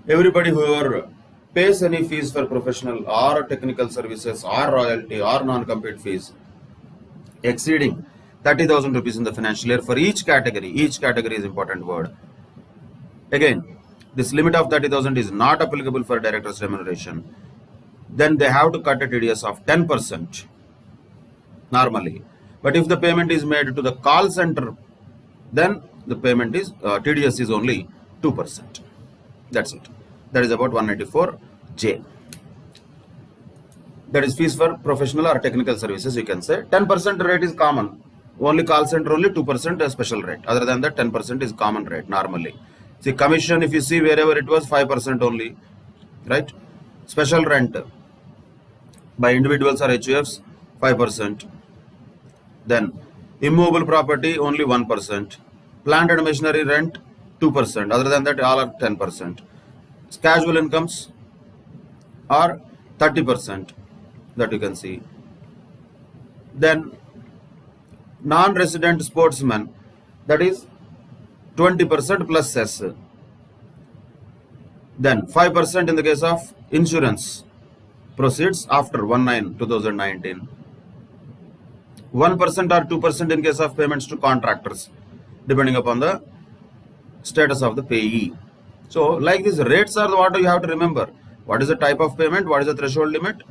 everybody whoever pays any fees for professional or technical services or royalty or non-compete fees exceeding 30,000 rupees in the financial year for each category is important word. Again, this limit of 30,000 is not applicable for director's remuneration. Then they have to cut a TDS of 10% normally. But if the payment is made to the call center, then the payment is TDS is only 2%. That's it. That is about 194J. That is fees for professional or technical services, you can say. 10% rate is common. Only call center, only 2% a special rate. Other than that, 10% is common rate normally. See, commission, if you see wherever it was 5% only, right? Special rent by individuals or HUFs, 5%. Then immovable property, only 1%. Plant and machinery rent, 2%. Other than that, all are 10%. Casual incomes are 30%, that you can see. Then non-resident sportsmen, that is 20% plus cess. Then 5% in the case of insurance proceeds after 1/9/2019. 1% or 2% in case of payments to contractors, depending upon the status of the payee. So, like these rates are what you have to remember. What is the type of payment? What is the threshold limit?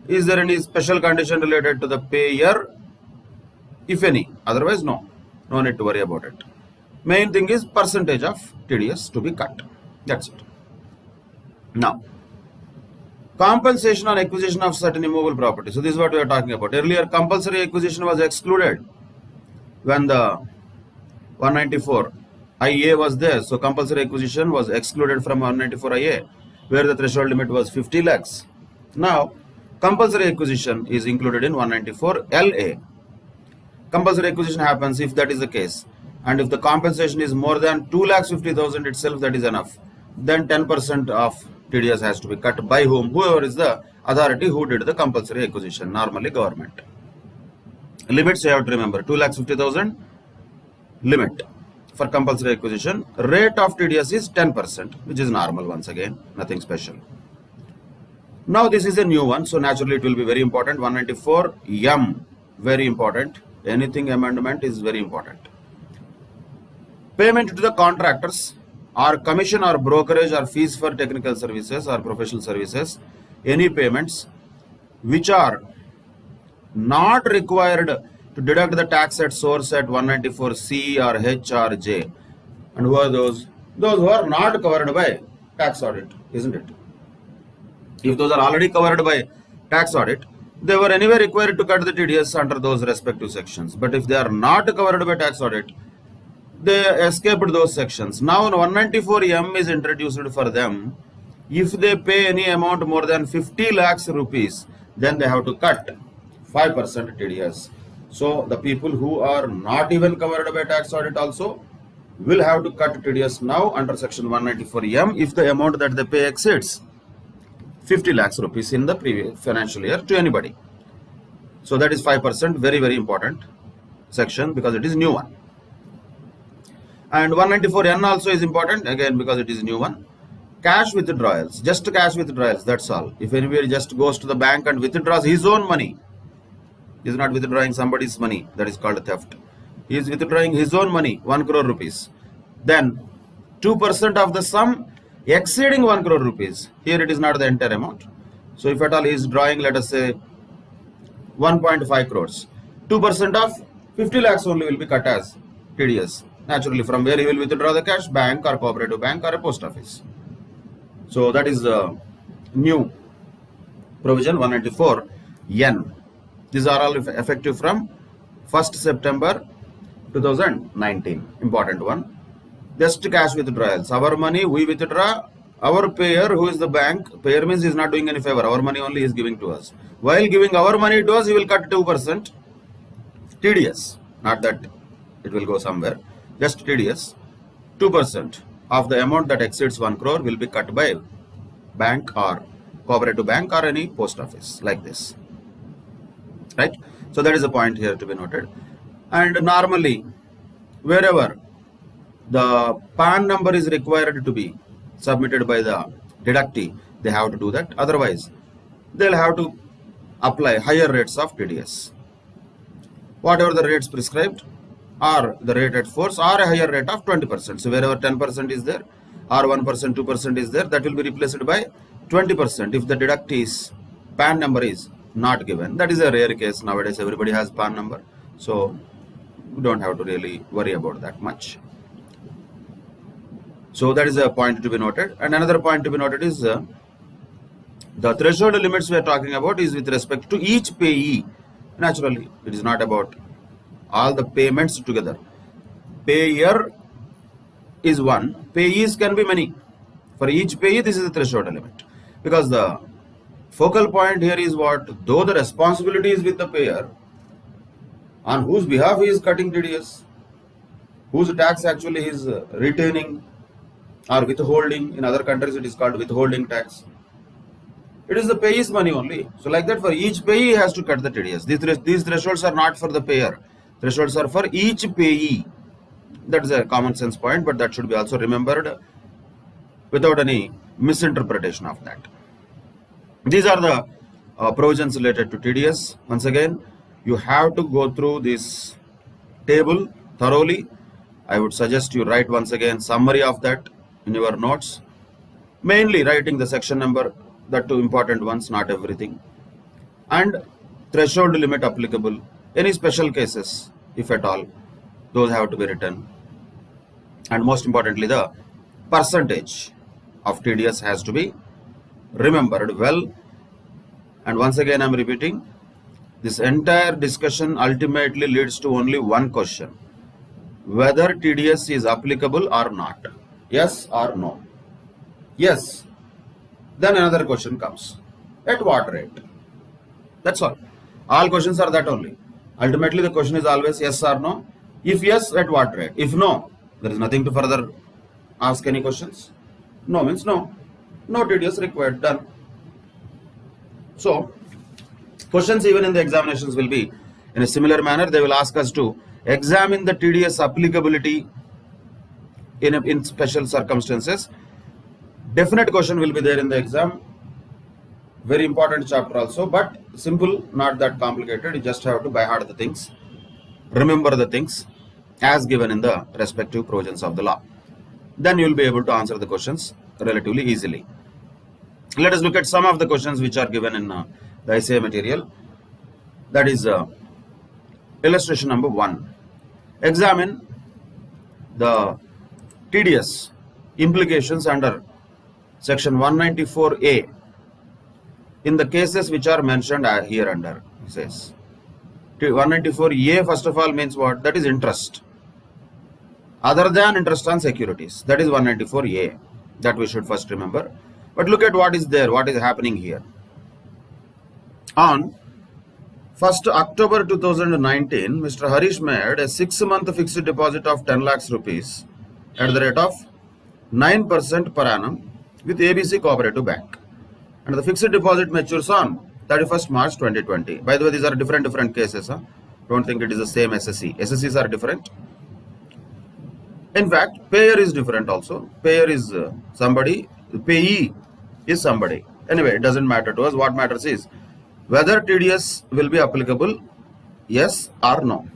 Is there any special condition related to the payer? If any. Otherwise, no. No need to worry about it. Main thing is percentage of TDS to be cut. That's it. Now, compensation on acquisition of certain immovable property. So, this is what we are talking about. Earlier, compulsory acquisition was excluded when the 194 IA was there. So, compulsory acquisition was excluded from 194 IA, where the threshold limit was 50 lakhs. Now, compulsory acquisition is included in 194 LA. Compulsory acquisition happens if that is the case. And if the compensation is more than 2,50,000 itself, that is enough. Then 10% of TDS has to be cut by whom? Whoever is the authority who did the compulsory acquisition, normally government. Limits you have to remember, 2,50,000 limit for compulsory acquisition. Rate of TDS is 10%, which is normal once again, nothing special. Now this is a new one, so naturally it will be very important. 194M very important. Anything amendment is very important. Payment to the contractors or commission or brokerage or fees for technical services or professional services, any payments which are not required to deduct the tax at source at 194C or H or J. And who are those? Those who are not covered by tax audit, isn't it? If those are already covered by tax audit, they were anyway required to cut the TDS under those respective sections. But if they are not covered by tax audit, they escaped those sections. Now 194M is introduced for them. If they pay any amount more than 50 lakhs rupees, then they have to cut 5% TDS. So the people who are not even covered by tax audit also will have to cut TDS now under section 194M if the amount that they pay exceeds 50 lakhs rupees in the previous financial year to anybody. So that is 5%, very, very important section because it is new one. And 194N also is important again because it is new one. Cash withdrawals, just cash withdrawals, that's all. If anybody just goes to the bank and withdraws his own money, he is not withdrawing somebody's money, that is called theft. He is withdrawing his own money, 1 crore rupees. Then 2% of the sum exceeding 1 crore rupees. Here it is not the entire amount. So if at all he is drawing, let us say 1.5 crores, 2% of 50 lakhs only will be cut as TDS. Naturally, from where he will withdraw the cash? Bank or cooperative bank or a post office. So that is the new provision 194N. These are all effective from 1st September 2019. Important one. Just cash withdrawals. Our money we withdraw. Our payer, who is the bank, payer means he is not doing any favor. Our money only he is giving to us. While giving our money to us, he will cut 2% TDS. Not that it will go somewhere. Just TDS. 2% of the amount that exceeds 1 crore will be cut by bank or cooperative bank or any post office like this. Right? So that is a point here to be noted. And normally, wherever the PAN number is required to be submitted by the deductee, they have to do that. Otherwise, they'll have to apply higher rates of TDS. Whatever the rates prescribed, or the rate at force, or a higher rate of 20%. So wherever 10% is there, or 1%, 2% is there, that will be replaced by 20% if the deductee's PAN number is not given. That is a rare case. Nowadays, everybody has PAN number. So you don't have to really worry about that much. So that is a point to be noted. And another point to be noted is the threshold limits we are talking about is with respect to each payee. Naturally, it is not about all the payments together. Payer is one. Payees can be many. For each payee, this is the threshold limit. Because the focal point here is what? Though the responsibility is with the payer, on whose behalf he is cutting TDS, whose tax actually he is retaining or withholding. In other countries, it is called withholding tax. It is the payee's money only. So like that, for each payee, he has to cut the TDS. These thresholds are not for the payer. Thresholds are for each payee. That is a common sense point, but that should be also remembered without any misinterpretation of that. These are the provisions related to TDS. Once again, you have to go through this table thoroughly. I would suggest you write once again summary of that in your notes. Mainly writing the section number, that two important ones, not everything. And threshold limit applicable. Any special cases, if at all, those have to be written. And most importantly, the percentage of TDS has to be remembered well. And once again, I am repeating, this entire discussion ultimately leads to only one question: whether TDS is applicable or not. Yes or no? Yes. Then another question comes: at what rate? That's all. All questions are that only. Ultimately, the question is always yes or no. If yes, at what rate? If no, there is nothing to further ask any questions. No means no. No TDS required. Done. So, questions even in the examinations will be in a similar manner. They will ask us to examine the TDS applicability in special circumstances. Definite question will be there in the exam. very important chapter also, but simple, not that complicated. You just have to by heart the things, remember the things as given in the respective provisions of the law. Then you will be able to answer the questions relatively easily. Let us look at some of the questions which are given in the ICA material. That is illustration number 1. Examine the TDS implications under section 194A in the cases which are mentioned here under. It says 194A first of all means what? That is interest other than interest on securities. That is 194A. That we should first remember. But look at what is there, what is happening here. On 1st October 2019, Mr. Harish made a 6-month fixed deposit of 10 lakhs rupees at the rate of 9% per annum with ABC Cooperative Bank. And the fixed deposit matures on 31st March 2020. By the way, these are different cases. Don't think it is the same SSC. SSCs are different. In fact, payer is different also. Payer is somebody, payee is somebody. Anyway, it doesn't matter to us. What matters is whether TDS will be applicable, yes or no.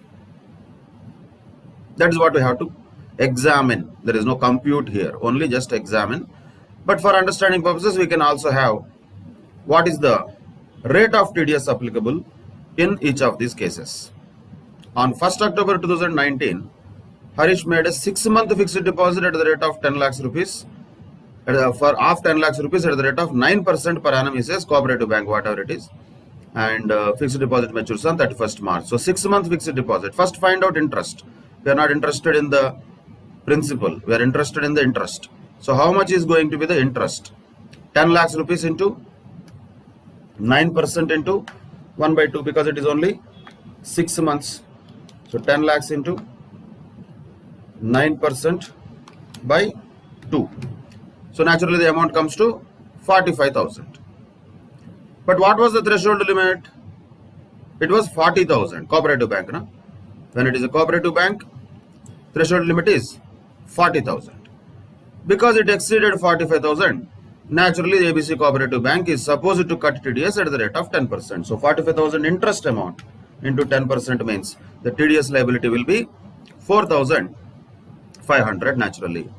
That is what we have to examine. There is no compute here, only just examine. But for understanding purposes, we can also have what is the rate of TDS applicable in each of these cases. On 1st October 2019, Harish made a 6-month fixed deposit at the rate of 10 lakhs rupees. For half 10 lakhs rupees at the rate of 9% per annum, he says, Cooperative Bank, whatever it is. And fixed deposit matures on 31st March. So 6-month fixed deposit. First find out interest. We are not interested in the principal. We are interested in the interest. So how much is going to be the interest? 10 lakhs rupees into 9% into 1/2 because it is only 6 months. So 10 lakhs into 9% by 2. So naturally the amount comes to 45,000. But what was the threshold limit? It was 40,000. Cooperative bank, no? When it is a cooperative bank, threshold limit is 40,000. Because it exceeded 45,000, naturally the ABC Cooperative Bank is supposed to cut TDS at the rate of 10%. So 45,000 interest amount into 10% means the TDS liability will be 4,500 naturally.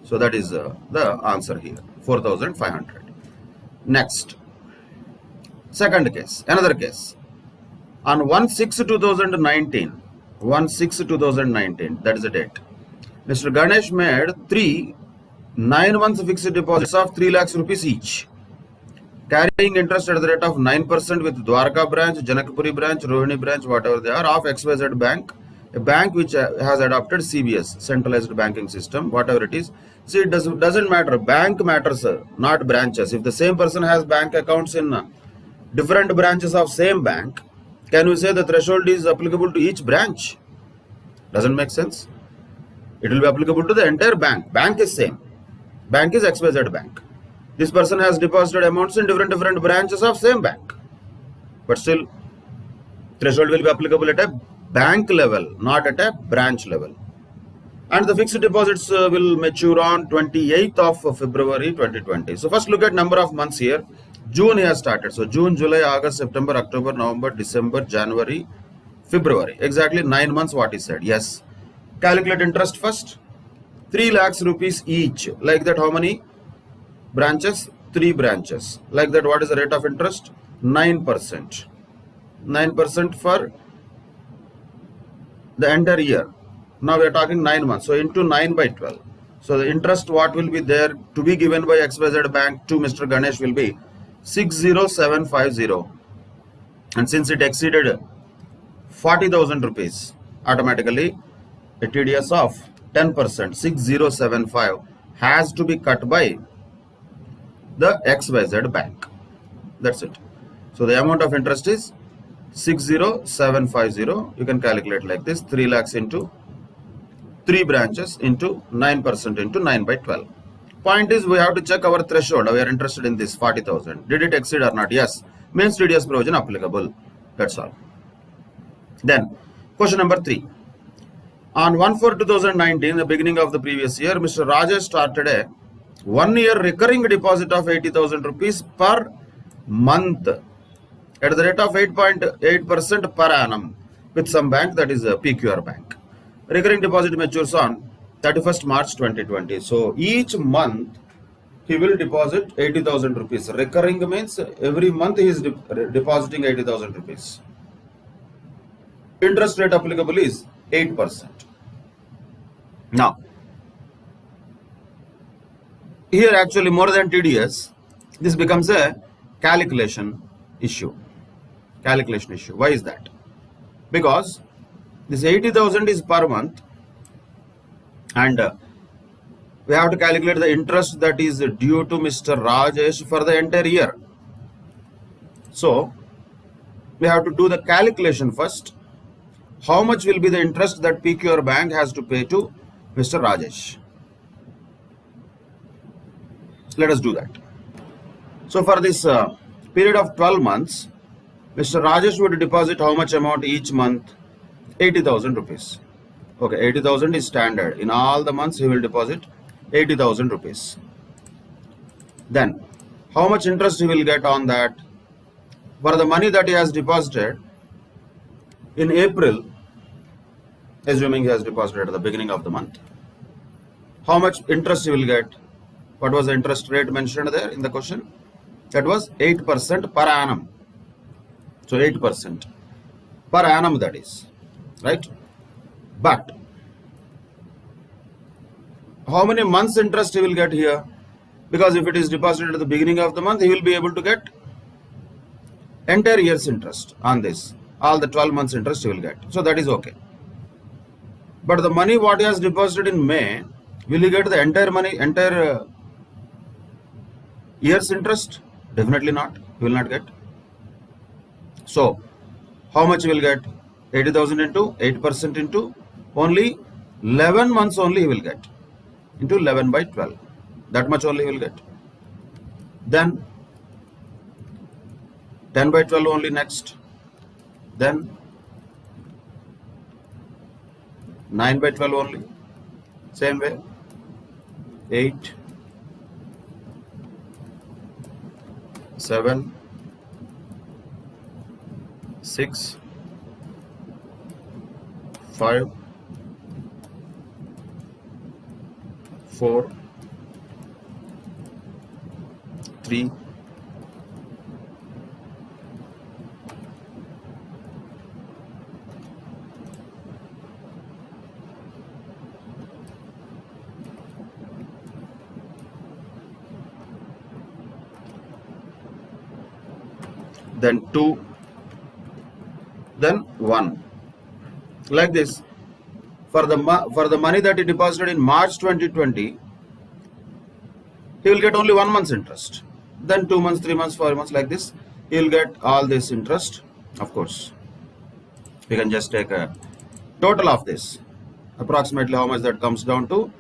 So that is the answer here, 4,500. Next, second case, another case. On 1/6/2019, 1/6/2019, that is the date, Mr. Ganesh made 3 9-month fixed deposits of 3 lakhs rupees each, carrying interest at the rate of 9% with Dwarka branch, Janakpuri branch, Rohini branch, whatever they are, of XYZ Bank, a bank which has adopted CBS, centralized banking system, whatever it is. See, it doesn't matter. Bank matters, not branches. If the same person has bank accounts in different branches of same bank, can we say the threshold is applicable to each branch? Doesn't make sense. It will be applicable to the entire bank. Bank is same. Bank is XYZ Bank. This person has deposited amounts in different branches of same bank. But still, threshold will be applicable at a bank level, not at a branch level. And the fixed deposits will mature on 28th of February 2020. So first look at number of months here. June he has started. So June, July, August, September, October, November, December, January, February. Exactly 9 months what he said. Yes. Calculate interest first. 3 lakhs rupees each. Like that, how many branches? 3 branches. Like that, what is the rate of interest? 9%. 9% for the entire year. Now we are talking 9 months. So into 9/12. So the interest what will be there to be given by XYZ Bank to Mr. Ganesh will be 60750. And since it exceeded 40,000 rupees, automatically a TDS of 10%, 6075 has to be cut by the XYZ Bank. That's it. So the amount of interest is 60750. You can calculate like this: 3 lakhs into 3 branches into 9% into 9/12. Point is, we have to check our threshold. We are interested in this 40,000. Did it exceed or not? Yes. Means TDS provision applicable. That's all. Then question number 3. On 1/4/2019, the beginning of the previous year, Mr. Rajesh started a 1-year recurring deposit of 80,000 rupees per month at the rate of 8.8% per annum with some bank, that is a PQR bank. Recurring deposit matures on 31st March 2020. So each month he will deposit 80,000 rupees. Recurring means every month he is depositing 80,000 rupees. Interest rate applicable is 8%. Now, here actually more than TDS, this becomes a calculation issue. Why is that? Because this 80,000 is per month, and we have to calculate the interest that is due to Mr. Rajesh for the entire year. So we have to do the calculation first. How much will be the interest that PQR bank has to pay to Mr. Rajesh? Let us do that. So for this period of 12 months, Mr. Rajesh would deposit how much amount each month? 80,000 rupees. Okay, 80,000 is standard. In all the months he will deposit 80,000 rupees. Then how much interest he will get on that? For the money that he has deposited in April, assuming he has deposited at the beginning of the month, how much interest he will get? What was the interest rate mentioned there in the question? That was 8% per annum. So 8% per annum, that is, right? But how many months interest he will get here? Because if it is deposited at the beginning of the month, he will be able to get entire year's interest on this. All the 12 months interest he will get. So that is okay. But the money what he has deposited in May, will he get the entire money, entire year's interest? Definitely not. He will not get. So how much he will get? 80,000 into 8% into only 11 months only he will get. Into 11 by 12. That much only he will get. Then 10 by 12 only next. Then 9 by 12 only. Same way. 8, 7, 6, 5, 4, 3, 2, then 1. Like this. For the money that he deposited in March 2020, he will get only 1 month's interest. Then 2 months, 3 months, 4 months, like this. He will get all this interest. Of course, we can just take a total of this. Approximately how much that comes down to?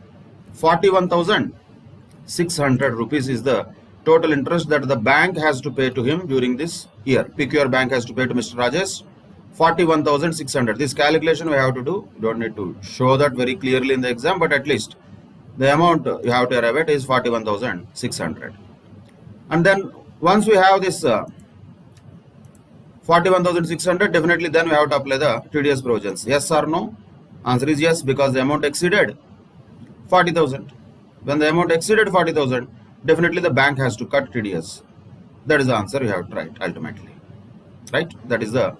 41,600 rupees is the total interest that the bank has to pay to him during this year. PQR bank has to pay to Mr. Rajesh 41,600. This calculation we have to do. You don't need to show that very clearly in the exam, but at least the amount you have to arrive at is 41,600. And then once we have this 41,600, definitely then we have to apply the TDS provisions. Yes or no? Answer is yes, because the amount exceeded 40,000. When the amount exceeded 40,000, definitely the bank has to cut TDS. That is the answer you have to write ultimately. Right? That is the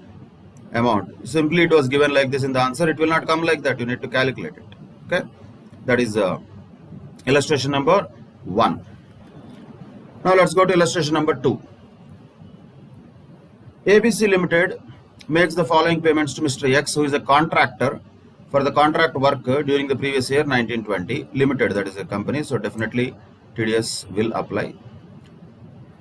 amount. Simply it was given like this in the answer. It will not come like that. You need to calculate it. Okay? That is illustration number 1. Now let's go to illustration number 2. ABC Limited makes the following payments to Mr. X, who is a contractor for the contract work during the previous year 1920. Limited, that is a company, so definitely TDS will apply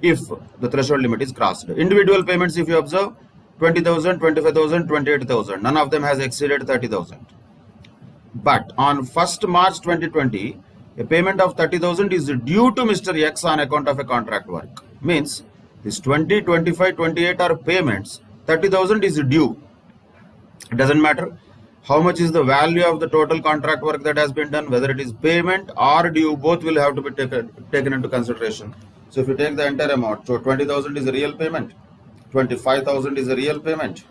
if the threshold limit is crossed. Individual payments, if you observe, 20,000, 25,000, 28,000. None of them has exceeded 30,000. But on 1st March 2020, a payment of 30,000 is due to Mr. X on account of a contract work. Means this 20, 25, 28 are payments. 30,000 is due. It doesn't matter how much is the value of the total contract work that has been done, whether it is payment or due, both will have to be taken into consideration. So if you take the entire amount, so 20,000 is a real payment, 25,000 is a real payment,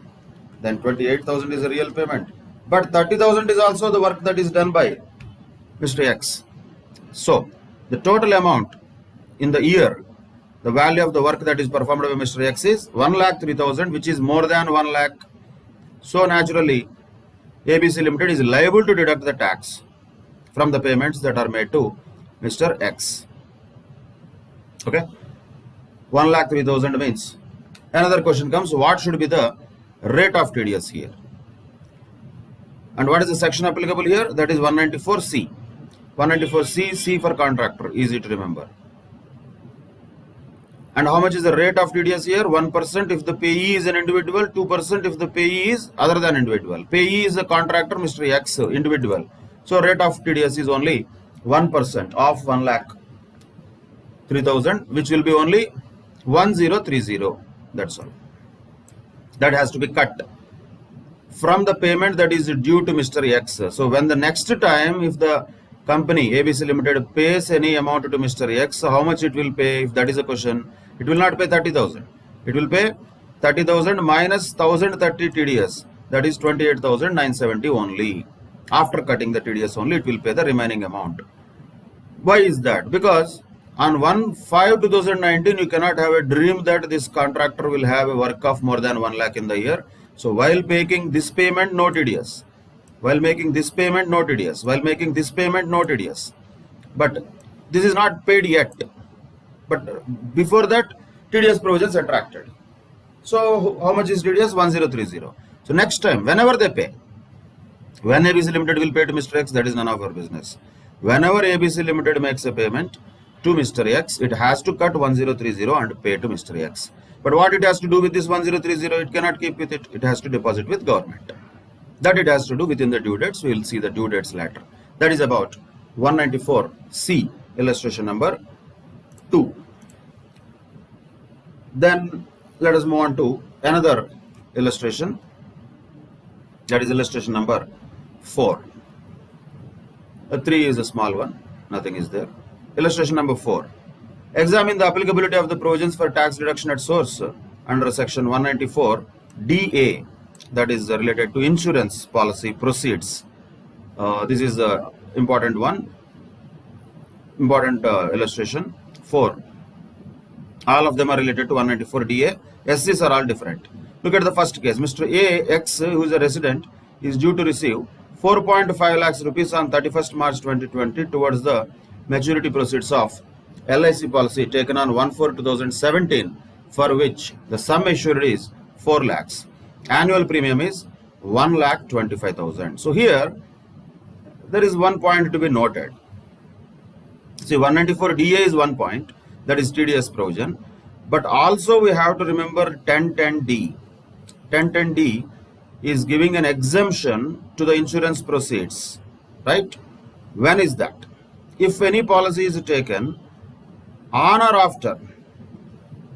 then 28,000 is a real payment, but 30,000 is also the work that is done by Mr. X. So the total amount in the year, the value of the work that is performed by Mr. X is 1,03,000, which is more than 1 lakh. So naturally, ABC Limited is liable to deduct the tax from the payments that are made to Mr. X. Okay, 1,03,000 means. Another question comes, what should be the rate of TDS here? And what is the section applicable here? That is 194C. 194C, C for contractor, easy to remember. And how much is the rate of TDS here? 1% if the payee is an individual, 2% if the payee is other than individual. Payee is a contractor, Mr. X, individual. So rate of TDS is only 1% of 1,03,000, which will be only 1,030. That's all. That has to be cut from the payment that is due to Mr. X. So when the next time, if the company ABC Limited pays any amount to Mr. X, how much it will pay? If that is a question, it will not pay 30,000. It will pay 30,000 minus 1,030 TDS. That is 28,970 only. After cutting the TDS only, it will pay the remaining amount. Why is that? Because on 1/5/2019, you cannot have a dream that this contractor will have a work of more than 1 lakh in the year. So while making this payment, no TDS. While making this payment, no TDS. While making this payment, no TDS. But this is not paid yet. But before that, TDS provision subtracted. So how much is TDS? 1,030. So next time, whenever they pay, when ABC Limited will pay to Mr. X, that is none of our business. Whenever ABC Limited makes a payment to Mr. X, it has to cut 1,030 and pay to Mr. X. But what it has to do with this 1,030, it cannot keep with it. It has to deposit with government. That it has to do within the due dates. We will see the due dates later. That is about 194C, illustration number 2. Then let us move on to another illustration. That is illustration number 4. 3 is a small one. Nothing is there. Illustration number 4. Examine the applicability of the provisions for tax deduction at source under section 194 DA, that is related to insurance policy proceeds. This is the important one, important illustration 4. All of them are related to 194 DA. SCs are all different. Look at the first case. Mr. A X, who is a resident, is due to receive 4.5 lakhs rupees on 31st March 2020 towards the maturity proceeds of LIC policy taken on 1/4/2017, for which the sum assured is 4 lakhs. Annual premium is 1,25,000. So here there is one point to be noted. See, 194 DA is one point, that is TDS provision, but also we have to remember 1010D. 1010D is giving an exemption to the insurance proceeds, right? When is that? If any policy is taken on or after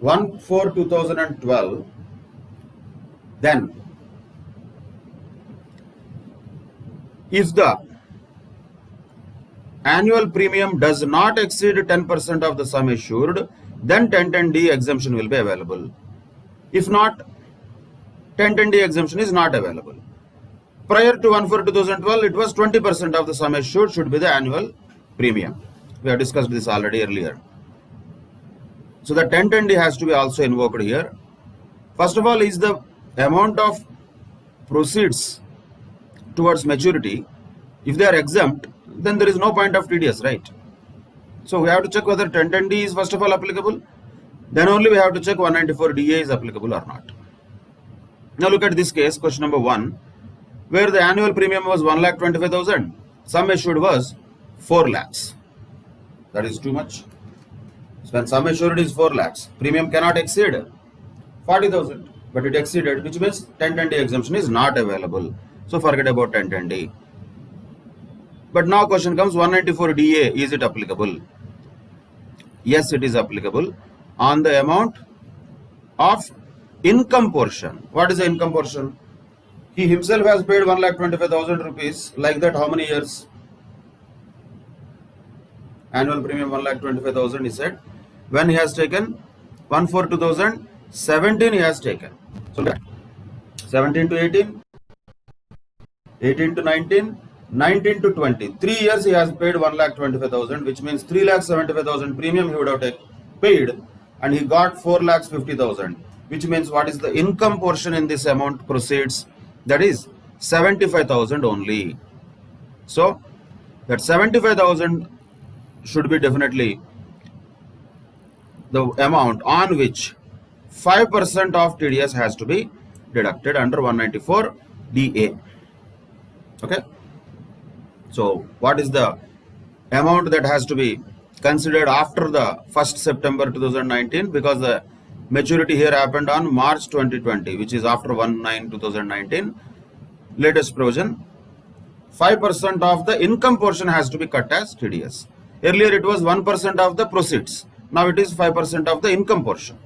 1/4/2012, then if the annual premium does not exceed 10% of the sum assured, then 1010D exemption will be available. If not, 1010D exemption is not available. Prior to 1/4/2012, it was 20% of the sum assured should be the annual premium. We have discussed this already earlier. So the 1010D has to be also invoked here. First of all, is the amount of proceeds towards maturity. If they are exempt, then there is no point of TDS, right? So we have to check whether 1010D is first of all applicable. Then only we have to check 194 DA is applicable or not. Now look at this case, question number 1, where the annual premium was 1,25,000. Sum assured was 4 lakhs. That is too much. So when sum assured is 4 lakhs, premium cannot exceed 40,000. But it exceeded, which means 1010D exemption is not available. So forget about 1010D. But now question comes, 194 DA, is it applicable? Yes, it is applicable on the amount of income portion. What is the income portion? He himself has paid 1,25,000 rupees. Like that, how many years? Annual premium 1,25,000, he said. when he has taken 1/4/2017 he has taken. So 17 to 18, 18 to 19, 19 to 20. 3 years he has paid 1,25,000, which means 3,75,000 premium he would have paid, and he got 4,50,000, which means what is the income portion in this amount proceeds? That is 75,000 only. So that 75,000 should be definitely the amount on which 5% of TDS has to be deducted under 194 DA. Okay. So what is the amount that has to be considered after the 1st September 2019, because the maturity here happened on March 2020, which is after 1/9/2019. Latest provision, 5% of the income portion has to be cut as TDS. Earlier it was 1% of the proceeds. Now it is 5% of the income portion.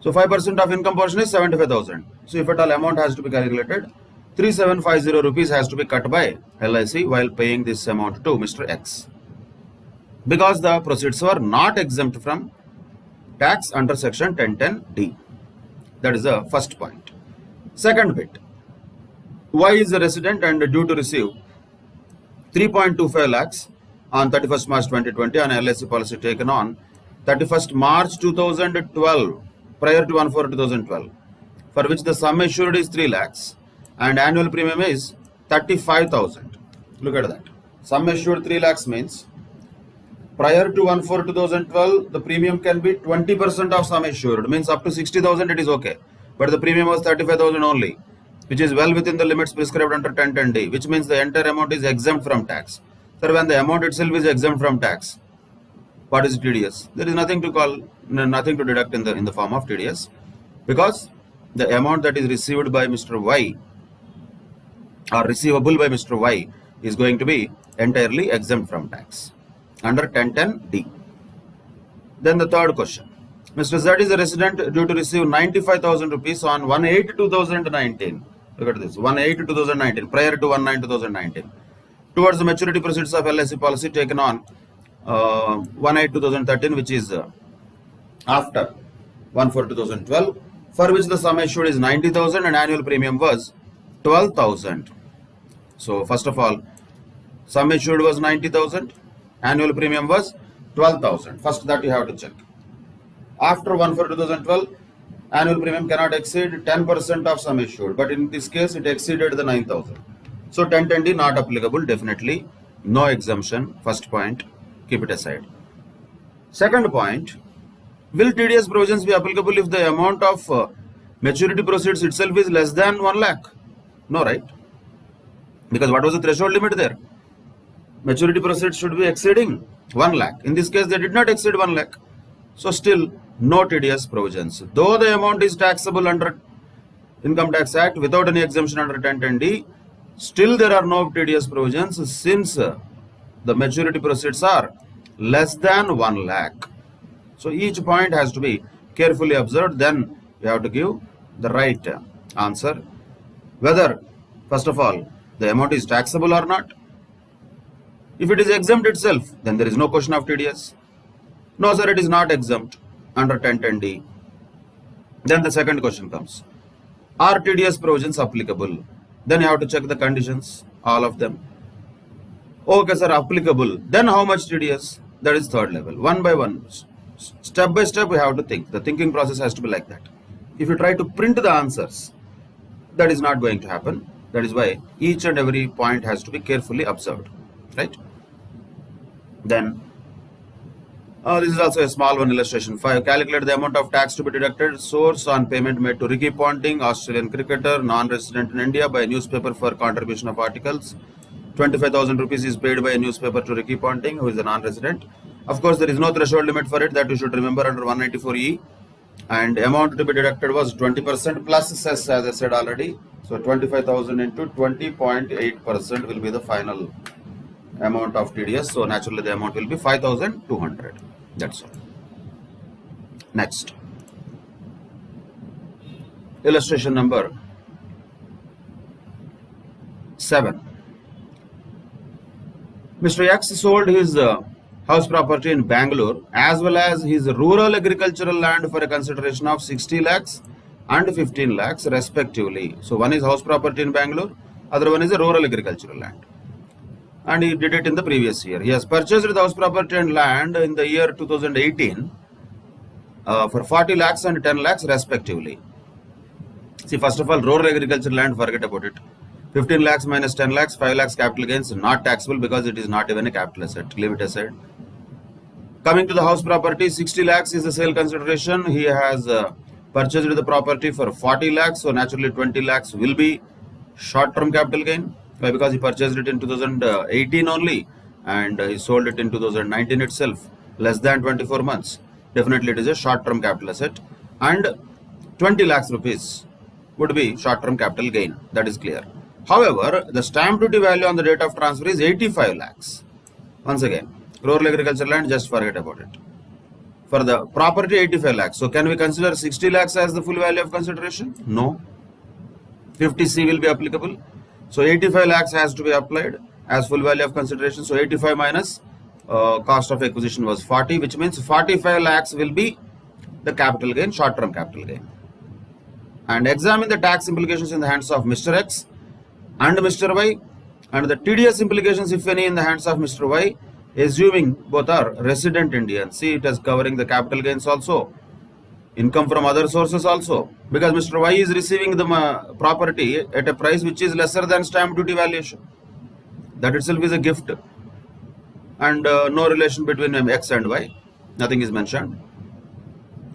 So 5% of income portion is 75,000. So if at all amount has to be calculated, 3,750 rupees has to be cut by LIC while paying this amount to Mr. X, because the proceeds were not exempt from tax under section 1010D. That is the first point. Second bit, Y is a resident and due to receive 3.25 lakhs on 31st March 2020 on LIC policy taken on 31st March 2012 prior to 1/4/2012, for which the sum assured is 3 lakhs and annual premium is 35,000. Look at that. Sum assured 3 lakhs means prior to 1/4/2012 the premium can be 20% of sum assured, means up to 60,000 it is okay, but the premium was 35,000 only, which is well within the limits prescribed under 1010D, which means the entire amount is exempt from tax. So when the amount itself is exempt from tax, what is TDS? There is nothing to deduct in the form of TDS, because the amount that is received by Mr. Y or receivable by Mr. Y is going to be entirely exempt from tax under 1010D. Then the third question, Mr. Z is a resident due to receive 95,000 rupees on 1/8/2019. Look at this, 1/8/2019 prior to 1/9/2019 towards the maturity proceeds of LIC policy taken on 1/8/2013, which is after 1/4/2012, for which the sum assured is 90,000 and annual premium was 12,000. So first of all, sum assured was 90,000, annual premium was 12,000. First that you have to check. After 1/4/2012, annual premium cannot exceed 10% of sum assured, but in this case it exceeded the 9,000. So 1010D not applicable, definitely no exemption. First point, keep it aside. Second point, will TDS provisions be applicable if the amount of maturity proceeds itself is less than 1 lakh? No, right? Because what was the threshold limit there? Maturity proceeds should be exceeding 1 lakh. In this case, they did not exceed 1 lakh. So still no TDS provisions. Though the amount is taxable under Income Tax Act without any exemption under 1010D, still there are no TDS provisions since the maturity proceeds are less than 1 lakh. So each point has to be carefully observed, then you have to give the right answer. Whether, first of all, the amount is taxable or not. If it is exempt itself, then there is no question of TDS. No sir, it is not exempt under 1010D. Then the second question comes, are TDS provisions applicable? Then you have to check the conditions, all of them. Okay sir, applicable. Then how much TDS? That is third level. One by one, step by step we have to think. The thinking process has to be like that. If you try to print the answers, that is not going to happen. That is why each and every point has to be carefully observed, right? Then this is also a small one, illustration 5. Calculate the amount of tax to be deducted. Source on payment made to Ricky Ponting, Australian cricketer, non-resident in India, by a newspaper for contribution of articles. 25,000 rupees is paid by a newspaper to Ricky Ponting, who is a non-resident. Of course, there is no threshold limit for it, that you should remember under 194E. And amount to be deducted was 20% plus cess, as I said already. So 25,000 into 20.8% will be the final amount of TDS. So naturally the amount will be 5,200. That's all. Next, illustration number 7. Mr. X sold his house property in Bangalore as well as his rural agricultural land for a consideration of 60 lakhs and 15 lakhs respectively. So one is house property in Bangalore, other one is a rural agricultural land. And he did it in the previous year. He has purchased the house property and land in the year 2018 for 40 lakhs and 10 lakhs respectively. See, first of all, rural agricultural land, forget about it. 15 lakhs minus 10 lakhs, 5 lakhs capital gains, not taxable because it is not even a capital asset. Leave it aside. Coming to the house property, 60 lakhs is the sale consideration. He has purchased the property for 40 lakhs. So naturally 20 lakhs will be short-term capital gain. Why? Because he purchased it in 2018 only and he sold it in 2019 itself, less than 24 months. Definitely it is a short-term capital asset, and 20 lakhs rupees would be short-term capital gain. That is clear. However, the stamp duty value on the date of transfer is 85 lakhs. Once again, rural agricultural land, just forget about it. For the property, 85 lakhs. So can we consider 60 lakhs as the full value of consideration? No. 50C will be applicable. So 85 lakhs has to be applied as full value of consideration. So 85 minus cost of acquisition was 40, which means 45 lakhs will be the capital gain, short-term capital gain. And examine the tax implications in the hands of Mr. X and Mr. Y, and the TDS implications, if any, in the hands of Mr. Y, assuming both are resident Indians. See, it is covering the capital gains also, income from other sources also, because Mr. Y is receiving the property at a price which is lesser than stamp duty valuation. That itself is a gift, and no relation between X and Y. Nothing is mentioned.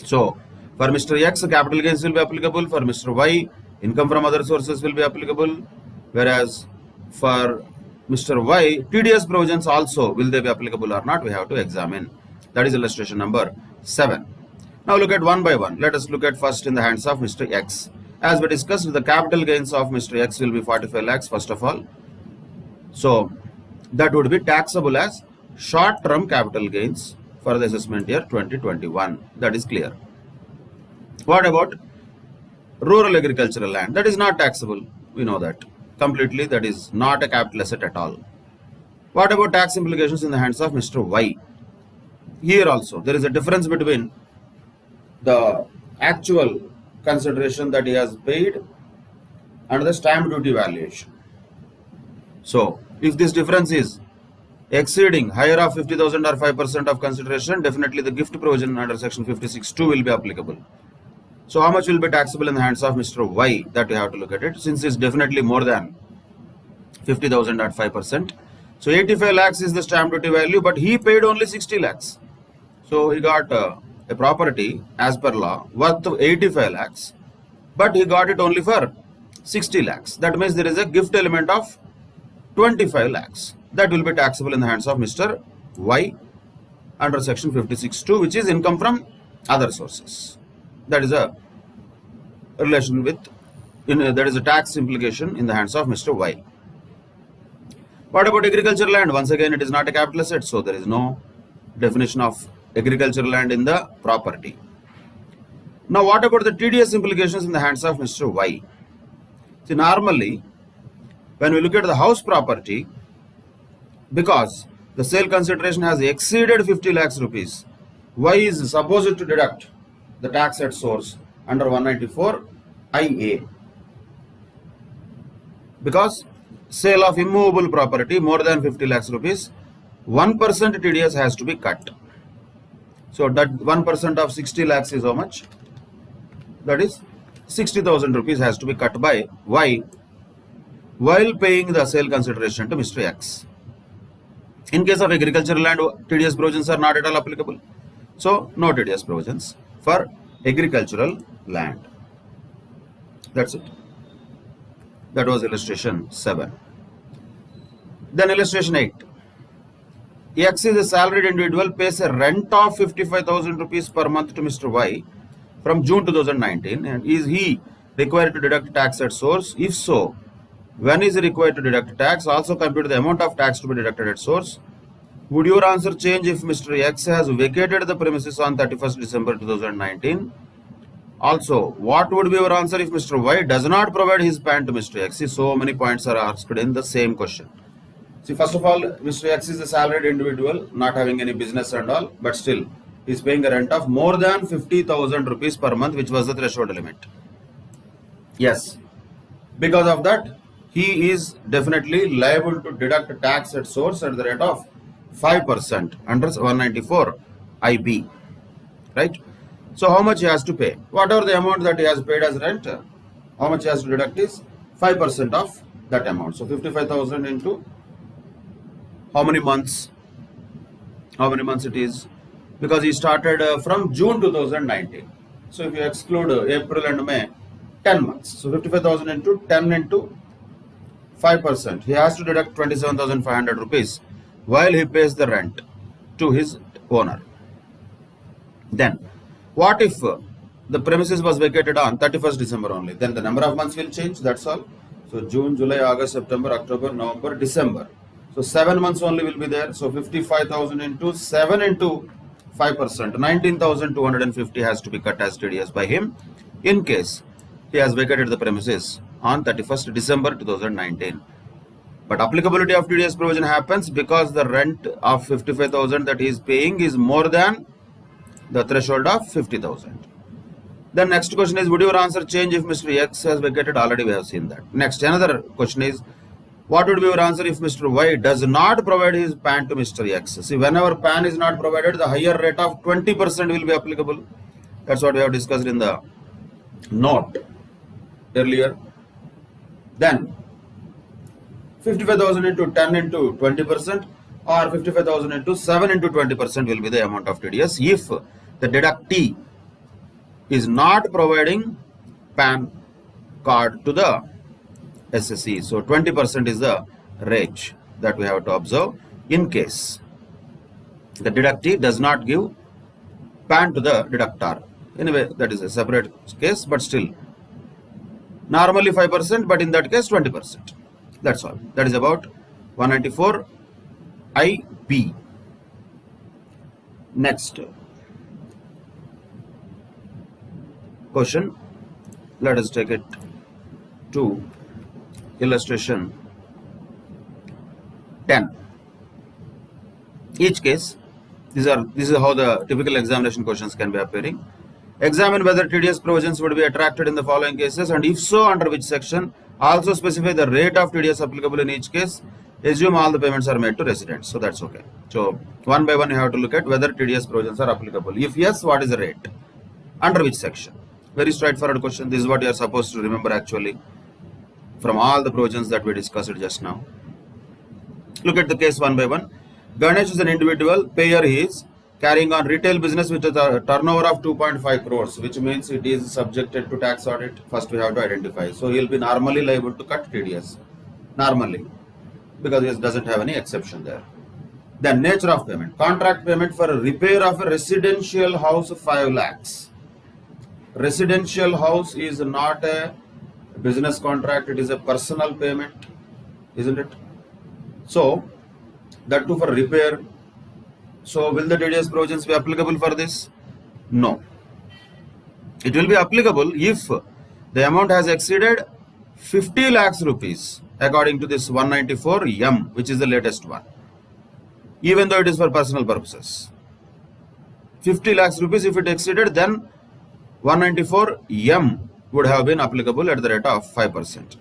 So, for Mr. X, capital gains will be applicable. For Mr. Y, income from other sources will be applicable. Whereas for Mr. Y, TDS provisions also, will they be applicable or not? We have to examine. That is illustration number 7. Now look at one by one. Let us look at first in the hands of Mr. X. As we discussed, the capital gains of Mr. X will be 45 lakhs first of all. So that would be taxable as short-term capital gains for the assessment year 2021. That is clear. What about rural agricultural land? That is not taxable. We know that completely. That is not a capital asset at all. What about tax implications in the hands of Mr. Y? Here also there is a difference between the actual consideration that he has paid and the stamp duty valuation. So if this difference is exceeding higher of 50,000 or 5% of consideration, definitely the gift provision under section 56(2) will be applicable. So how much will be taxable in the hands of Mr. Y? That we have to look at it, since it's definitely more than 50,000 at 5%. So 85 lakhs is the stamp duty value, but he paid only 60 lakhs. So he got a property as per law worth 85 lakhs, but he got it only for 60 lakhs. That means there is a gift element of 25 lakhs. That will be taxable in the hands of Mr. Y under section 56(2), which is income from other sources. That is a relation with, that is a tax implication in the hands of Mr. Y. What about agricultural land? Once again, it is not a capital asset, so there is no definition of agricultural land in the property. Now, what about the TDS implications in the hands of Mr. Y? See, normally, when we look at the house property, because the sale consideration has exceeded 50 lakhs rupees, Y is supposed to deduct the tax at source under 194 IA. Because sale of immovable property more than 50 lakhs rupees, 1% TDS has to be cut. So that 1% of 60 lakhs is how much? That is 60,000 rupees has to be cut by Y while paying the sale consideration to Mr. X. In case of agricultural land, TDS provisions are not at all applicable. So no TDS provisions for agricultural land. That's it. That was illustration 7. Then illustration 8. X is a salaried individual, pays a rent of 55,000 rupees per month to Mr. Y from June 2019. And is he required to deduct tax at source? If so, when is he required to deduct tax? Also compute the amount of tax to be deducted at source. Would your answer change if Mr. X has vacated the premises on 31st December 2019? Also, what would be your answer if Mr. Y does not provide his PAN to Mr. X? So many points are asked in the same question. See, first of all, Mr. X is a salaried individual, not having any business and all, but still, he is paying a rent of more than 50,000 rupees per month, which was the threshold limit. Yes. Because of that, he is definitely liable to deduct tax at source at the rate of 5% under 194 IB. Right? So, how much he has to pay? Whatever the amount that he has paid as rent, how much he has to deduct is 5% of that amount. So, 55,000 into how many months? How many months it is? Because he started from June 2019. So, if you exclude April and May, 10 months. So, 55,000 into 10 into 5%. He has to deduct 27,500 rupees while he pays the rent to his owner. Then, what if the premises was vacated on 31st December only? Then the number of months will change, that's all. So, June, July, August, September, October, November, December. So, 7 months only will be there. So, 55,000 into 7 into 5%. 19,250 has to be cut as TDS by him in case he has vacated the premises on 31st December 2019. But applicability of TDS provision happens because the rent of 55,000 that he is paying is more than the threshold of 50,000. The next question is, would your answer change if Mr. X has vacated? Already we have seen that. Next, another question is, what would be your answer if Mr. Y does not provide his PAN to Mr. X? See, whenever PAN is not provided, the higher rate of 20% will be applicable. That's what we have discussed in the note earlier. Then, 55,000 into 10 into 20% or 55,000 into 7 into 20% will be the amount of TDS if the deductee is not providing PAN card to the SSE. So 20% is the rate that we have to observe in case the deductee does not give PAN to the deductor. Anyway, that is a separate case, but still normally 5%, but in that case 20%. That's all. That is about 194 IB. Next question. Let us take it to illustration 10. Each case, this is how the typical examination questions can be appearing. Examine whether TDS provisions would be attracted in the following cases, and if so, under which section. Also specify the rate of TDS applicable in each case. Assume all the payments are made to residents. So that's okay. So one by one you have to look at whether TDS provisions are applicable. If yes, what is the rate? Under which section? Very straightforward question. This is what you are supposed to remember actually from all the provisions that we discussed just now. Look at the case one by one. Ganesh is an individual. Payer he is carrying on retail business with a turnover of 2.5 crores, which means it is subjected to tax audit. First we have to identify. So he will be normally liable to cut TDS. Normally. Because he doesn't have any exception there. Then nature of payment. Contract payment for repair of a residential house 5 lakhs. Residential house is not a business contract, it is a personal payment, isn't it? So, that too for repair. So, will the TDS provisions be applicable for this? No. It will be applicable if the amount has exceeded 50 lakhs rupees according to this 194M, which is the latest one, even though it is for personal purposes. 50 lakhs rupees, if it exceeded, then 194M would have been applicable at the rate of 5%.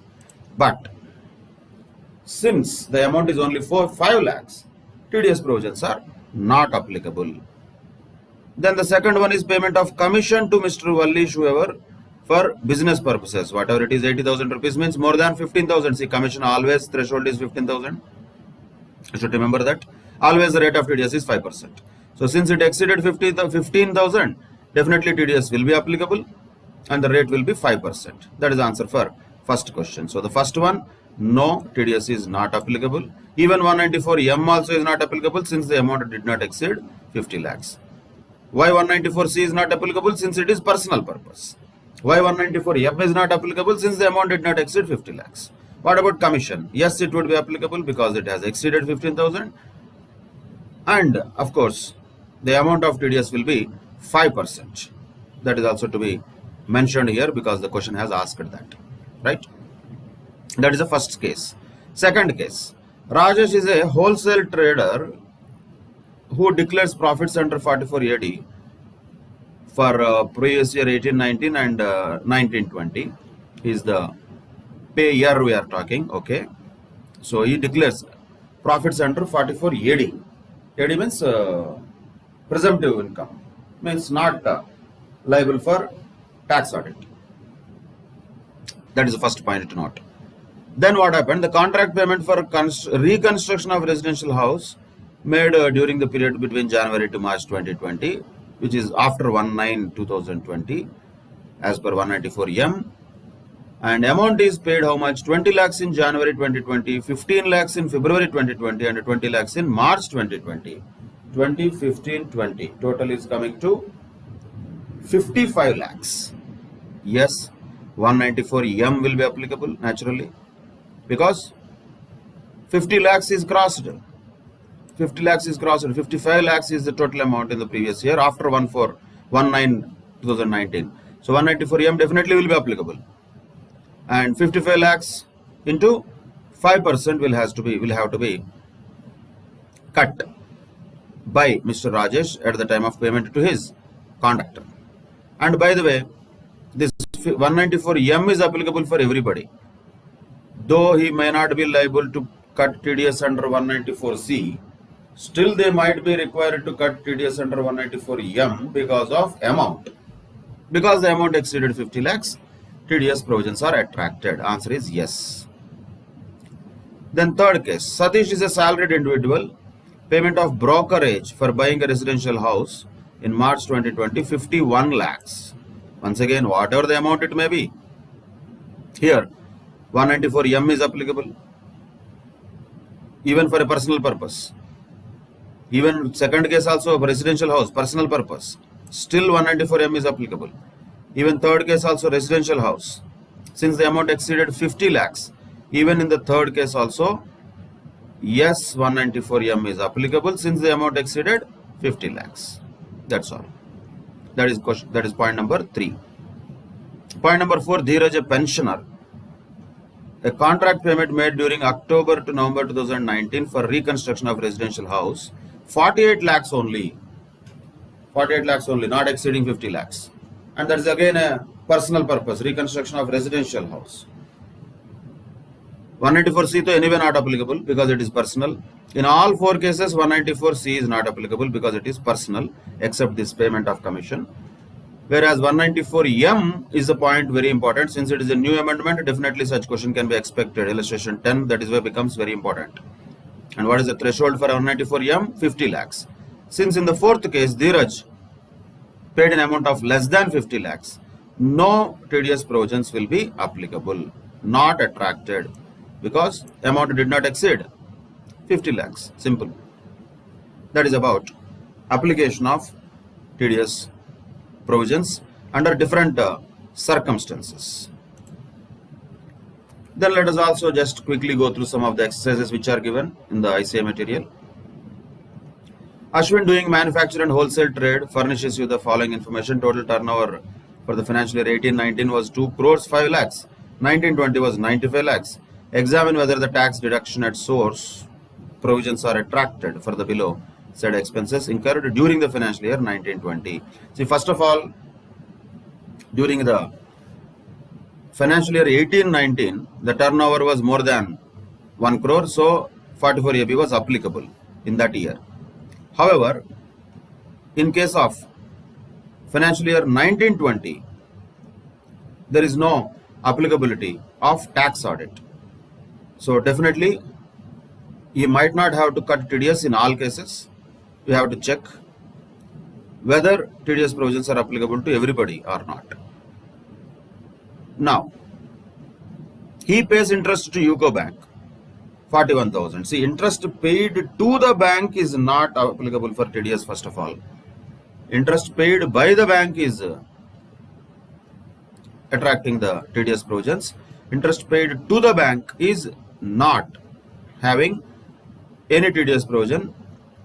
But since the amount is only for 5 lakhs, TDS provisions are not applicable. Then the second one is payment of commission to Mr. Wallish, whoever, for business purposes. Whatever it is, 80,000 rupees means more than 15,000. See, commission always threshold is 15,000. You should remember that. Always the rate of TDS is 5%. So since it exceeded 15,000, definitely TDS will be applicable and the rate will be 5%. That is the answer for first question. So the first one, no, TDS is not applicable. Even 194M also is not applicable since the amount did not exceed 50 lakhs. Why 194C is not applicable? Since it is personal purpose. Why 194M is not applicable? Since the amount did not exceed 50 lakhs. What about commission? Yes, it would be applicable because it has exceeded 15,000. And of course, the amount of TDS will be 5%. That is also to be mentioned here because the question has asked that. Right? That is the first case. Second case. Rajesh is a wholesale trader who declares profits under 44 AD for previous year 1819 and 1920 is the pay year we are talking. Okay, so he declares profits under 44 AD. AD means presumptive income, means not liable for tax audit. That is the first point to note. Then what happened? The contract payment for reconstruction of residential house made during the period between January to March 2020, which is after 1/9/2020 as per 194M, and amount is paid how much? 20 lakhs in January 2020, 15 lakhs in February 2020 and 20 lakhs in March 2020. 20, 15, 20. Total is coming to 55 lakhs. Yes, 194M will be applicable naturally because 50 lakhs is crossed. 50 lakhs is crossed. 55 lakhs is the total amount in the previous year after 1/9/2019. So 194M definitely will be applicable. And 55 lakhs into 5% will have to be cut by Mr. Rajesh at the time of payment to his conductor. And by the way, this 194M is applicable for everybody. Though he may not be liable to cut TDS under 194C, still they might be required to cut TDS under 194M because of amount. Because the amount exceeded 50 lakhs, TDS provisions are attracted. Answer is yes. Then third case, Satish is a salaried individual. Payment of brokerage for buying a residential house in March 2020, 51 lakhs. Once again, whatever the amount it may be. Here, 194M is applicable. Even for a personal purpose. Even second case also of residential house, personal purpose. Still 194M is applicable. Even third case also residential house. Since the amount exceeded 50 lakhs, even in the third case also, yes, 194M is applicable since the amount exceeded 50 lakhs. That's all. That is point number 3. Point number 4, Dheeraj, a pensioner. A contract payment made during October to November 2019 for reconstruction of residential house, 48 lakhs only. 48 lakhs only, not exceeding 50 lakhs. And that is again a personal purpose, reconstruction of residential house. 194C to anyway not applicable because it is personal. In all 4 cases, 194C is not applicable because it is personal, except this payment of commission. Whereas 194M is the point very important. Since it is a new amendment, definitely such question can be expected. Illustration 10, that is why it becomes very important. And what is the threshold for 194M? 50 lakhs. Since in the 4th case, Dheeraj paid an amount of less than 50 lakhs, no TDS provisions will be applicable, not attracted, because amount did not exceed 50 lakhs. Simple. That is about application of TDS provisions under different circumstances. Then let us also just quickly go through some of the exercises which are given in the ICA material. Ashwin, doing manufacture and wholesale trade, furnishes you the following information. Total turnover for the financial year 18-19 was 2 crores 5 lakhs. 19-20 was 95 lakhs. Examine whether the tax deduction at source provisions are attracted for the below said expenses incurred during the financial year 19-20. See, first of all, during the financial year 18-19, the turnover was more than 1 crore, so 44 AB was applicable in that year. However, in case of financial year 19-20, there is no applicability of tax audit. So definitely, you might not have to cut TDS in all cases. You have to check whether TDS provisions are applicable to everybody or not. Now, he pays interest to UCO Bank, 41,000. See, interest paid to the bank is not applicable for TDS first of all. Interest paid by the bank is attracting the TDS provisions. Interest paid to the bank is not having any TDS provision.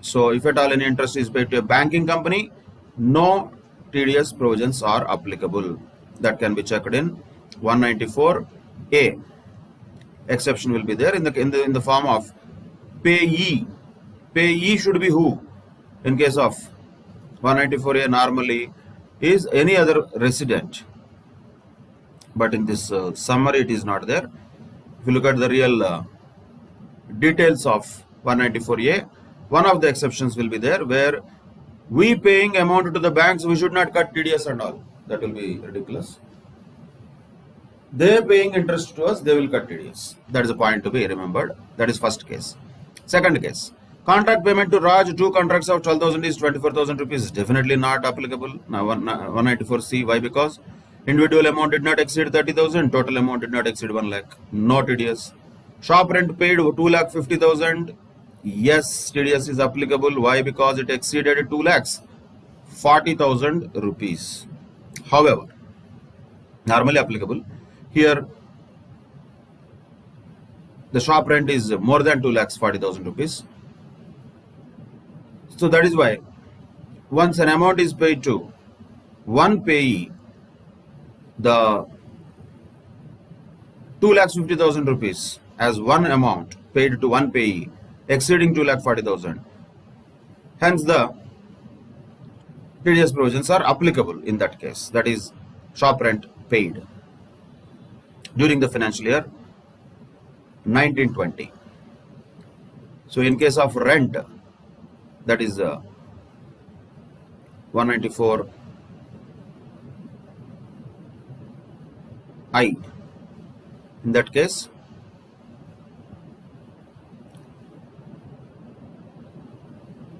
So if at all any interest is paid to a banking company, no TDS provisions are applicable. That can be checked in 194A. Exception will be there in the form of payee. Payee should be who? In case of 194A normally is any other resident. But in this summary it is not there. If you look at the real details of 194A, one of the exceptions will be there where we paying amount to the banks, we should not cut TDS and all. That will be ridiculous. They paying interest to us, they will cut TDS. That is a point to be remembered. That is first case. Second case, contract payment to Raj, 2 contracts of 12,000 is 24,000 rupees. Definitely not applicable. Now 194C, why? Because individual amount did not exceed 30,000, total amount did not exceed 1 lakh. No TDS. Shop rent paid 2,50,000. Yes, TDS is applicable. Why? Because it exceeded 2,40,000 rupees. However, normally applicable. Here, the shop rent is more than 2,40,000 rupees. So that is why once an amount is paid to one payee, the 2,50,000 rupees as one amount paid to one payee exceeding 2,40,000. Hence, the TDS provisions are applicable in that case. That is shop rent paid during the financial year 1920. So, in case of rent, that is 194I. In that case,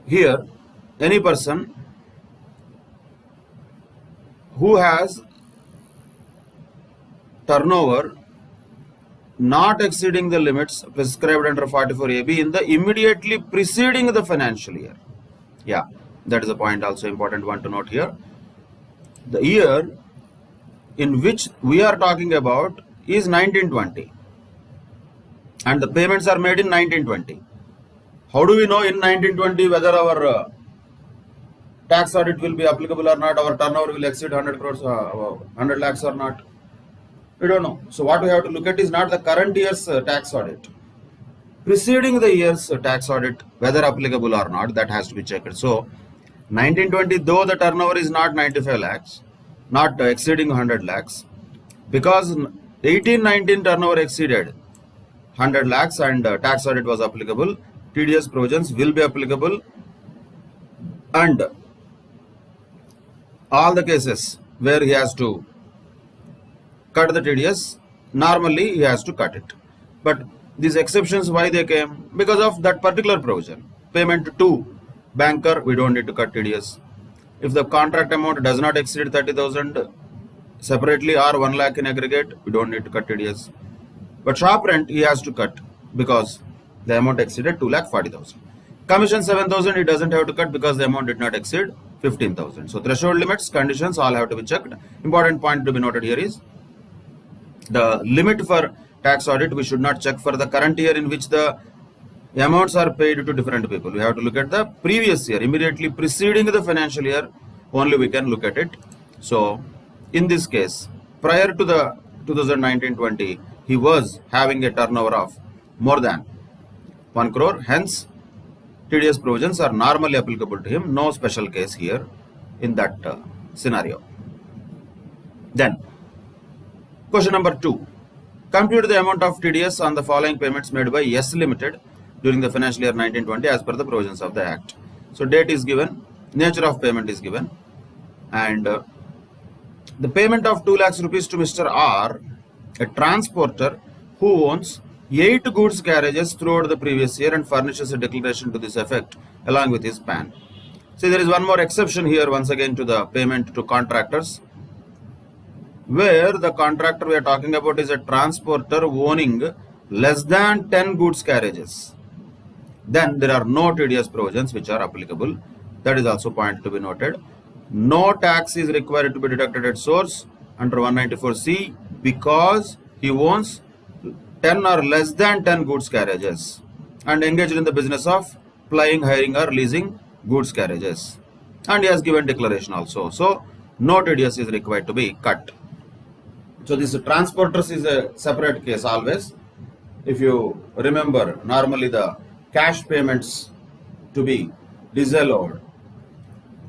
here any person who has turnover not exceeding the limits prescribed under 44AB in the immediately preceding the financial year. Yeah, that is a point also important one to note here. The year in which we are talking about is 1920 and the payments are made in 1920. How do we know in 1920 whether our tax audit will be applicable or not, our turnover will exceed 100 crores, 100 lakhs or not? We don't know. So what we have to look at is not the current year's tax audit. Preceding the year's tax audit, whether applicable or not, that has to be checked. So 1920, though the turnover is not 95 lakhs, not exceeding 100 lakhs, because 1819 turnover exceeded 100 lakhs and tax audit was applicable, TDS provisions will be applicable, and all the cases where he has to cut the TDS, normally he has to cut it. But these exceptions, why they came? Because of that particular provision. Payment to banker, we don't need to cut TDS. If the contract amount does not exceed 30,000 separately or 1 lakh in aggregate, we don't need to cut TDS. But shop rent, he has to cut because the amount exceeded 2,40,000. Commission 7,000, he doesn't have to cut because the amount did not exceed 15,000. So threshold limits, conditions all have to be checked. Important point to be noted here is the limit for tax audit, we should not check for the current year in which the amounts are paid to different people. We have to look at the previous year, immediately preceding the financial year, only we can look at it. So in this case, prior to the 2019-20, he was having a turnover of more than 1 crore. Hence, TDS provisions are normally applicable to him. No special case here in that scenario. Then, question number 2. Compute the amount of TDS on the following payments made by Yes Limited during the financial year 1920 as per the provisions of the Act. So, date is given, nature of payment is given, and the payment of 2 lakhs rupees to Mr. R, a transporter who owns 8 goods carriages throughout the previous year and furnishes a declaration to this effect along with his PAN. See, there is one more exception here once again to the payment to contractors, where the contractor we are talking about is a transporter owning less than 10 goods carriages. Then there are no TDS provisions which are applicable. That is also point to be noted. No tax is required to be deducted at source under 194C because he owns 10 or less than 10 goods carriages and engaged in the business of plying, hiring or leasing goods carriages. And he has given declaration also. So, no TDS is required to be cut. So, this transporters is a separate case always. If you remember, normally the cash payments to be disallowed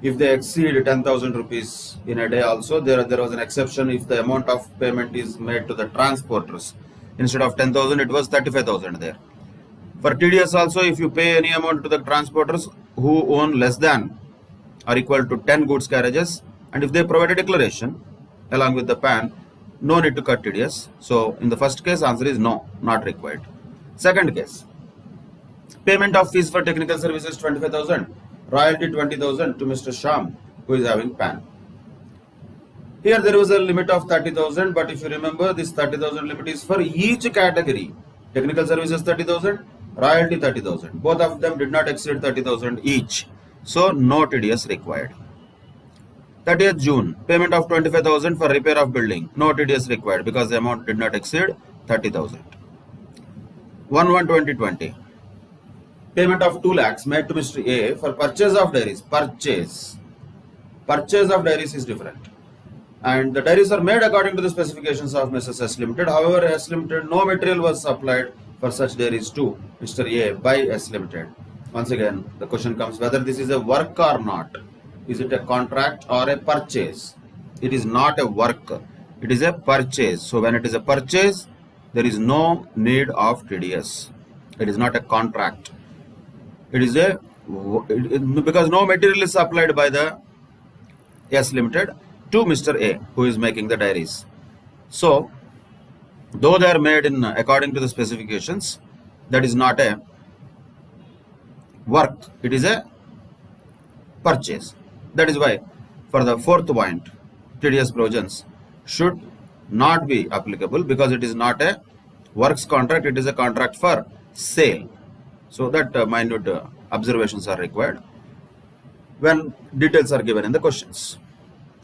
if they exceed 10,000 rupees in a day. Also there was an exception if the amount of payment is made to the transporters. Instead of 10,000 it was 35,000 there. For TDS also, if you pay any amount to the transporters who own less than or equal to 10 goods carriages, and if they provide a declaration along with the PAN, no need to cut TDS. So in the first case, answer is no, not required. Second case, payment of fees for technical services 25,000, royalty 20,000 to Mr. Sham, who is having PAN. Here there was a limit of 30,000, but if you remember, this 30,000 limit is for each category. Technical services 30,000, royalty 30,000. Both of them did not exceed 30,000 each. So no TDS required. 30th June, payment of 25,000 for repair of building. No TDS required because the amount did not exceed 30,000. 1/1/2020. Payment of 2 lakhs made to Mr. A for purchase of dairies. Purchase of dairies is different. And the dairies are made according to the specifications of Mrs. S Limited. However, S Limited, no material was supplied for such dairies to Mr. A by S Limited. Once again, the question comes whether this is a work or not. Is it a contract or a purchase? It is not a work. It is a purchase. So when it is a purchase, there is no need of TDS. It is not a contract. It is because no material is supplied by the S Limited to Mr. A, who is making the dairies. So, though they are made in according to the specifications, that is not a work. It is a purchase. That is why, for the fourth point, TDS provisions should not be applicable because it is not a works contract. It is a contract for sale. So that minute observations are required when details are given in the questions.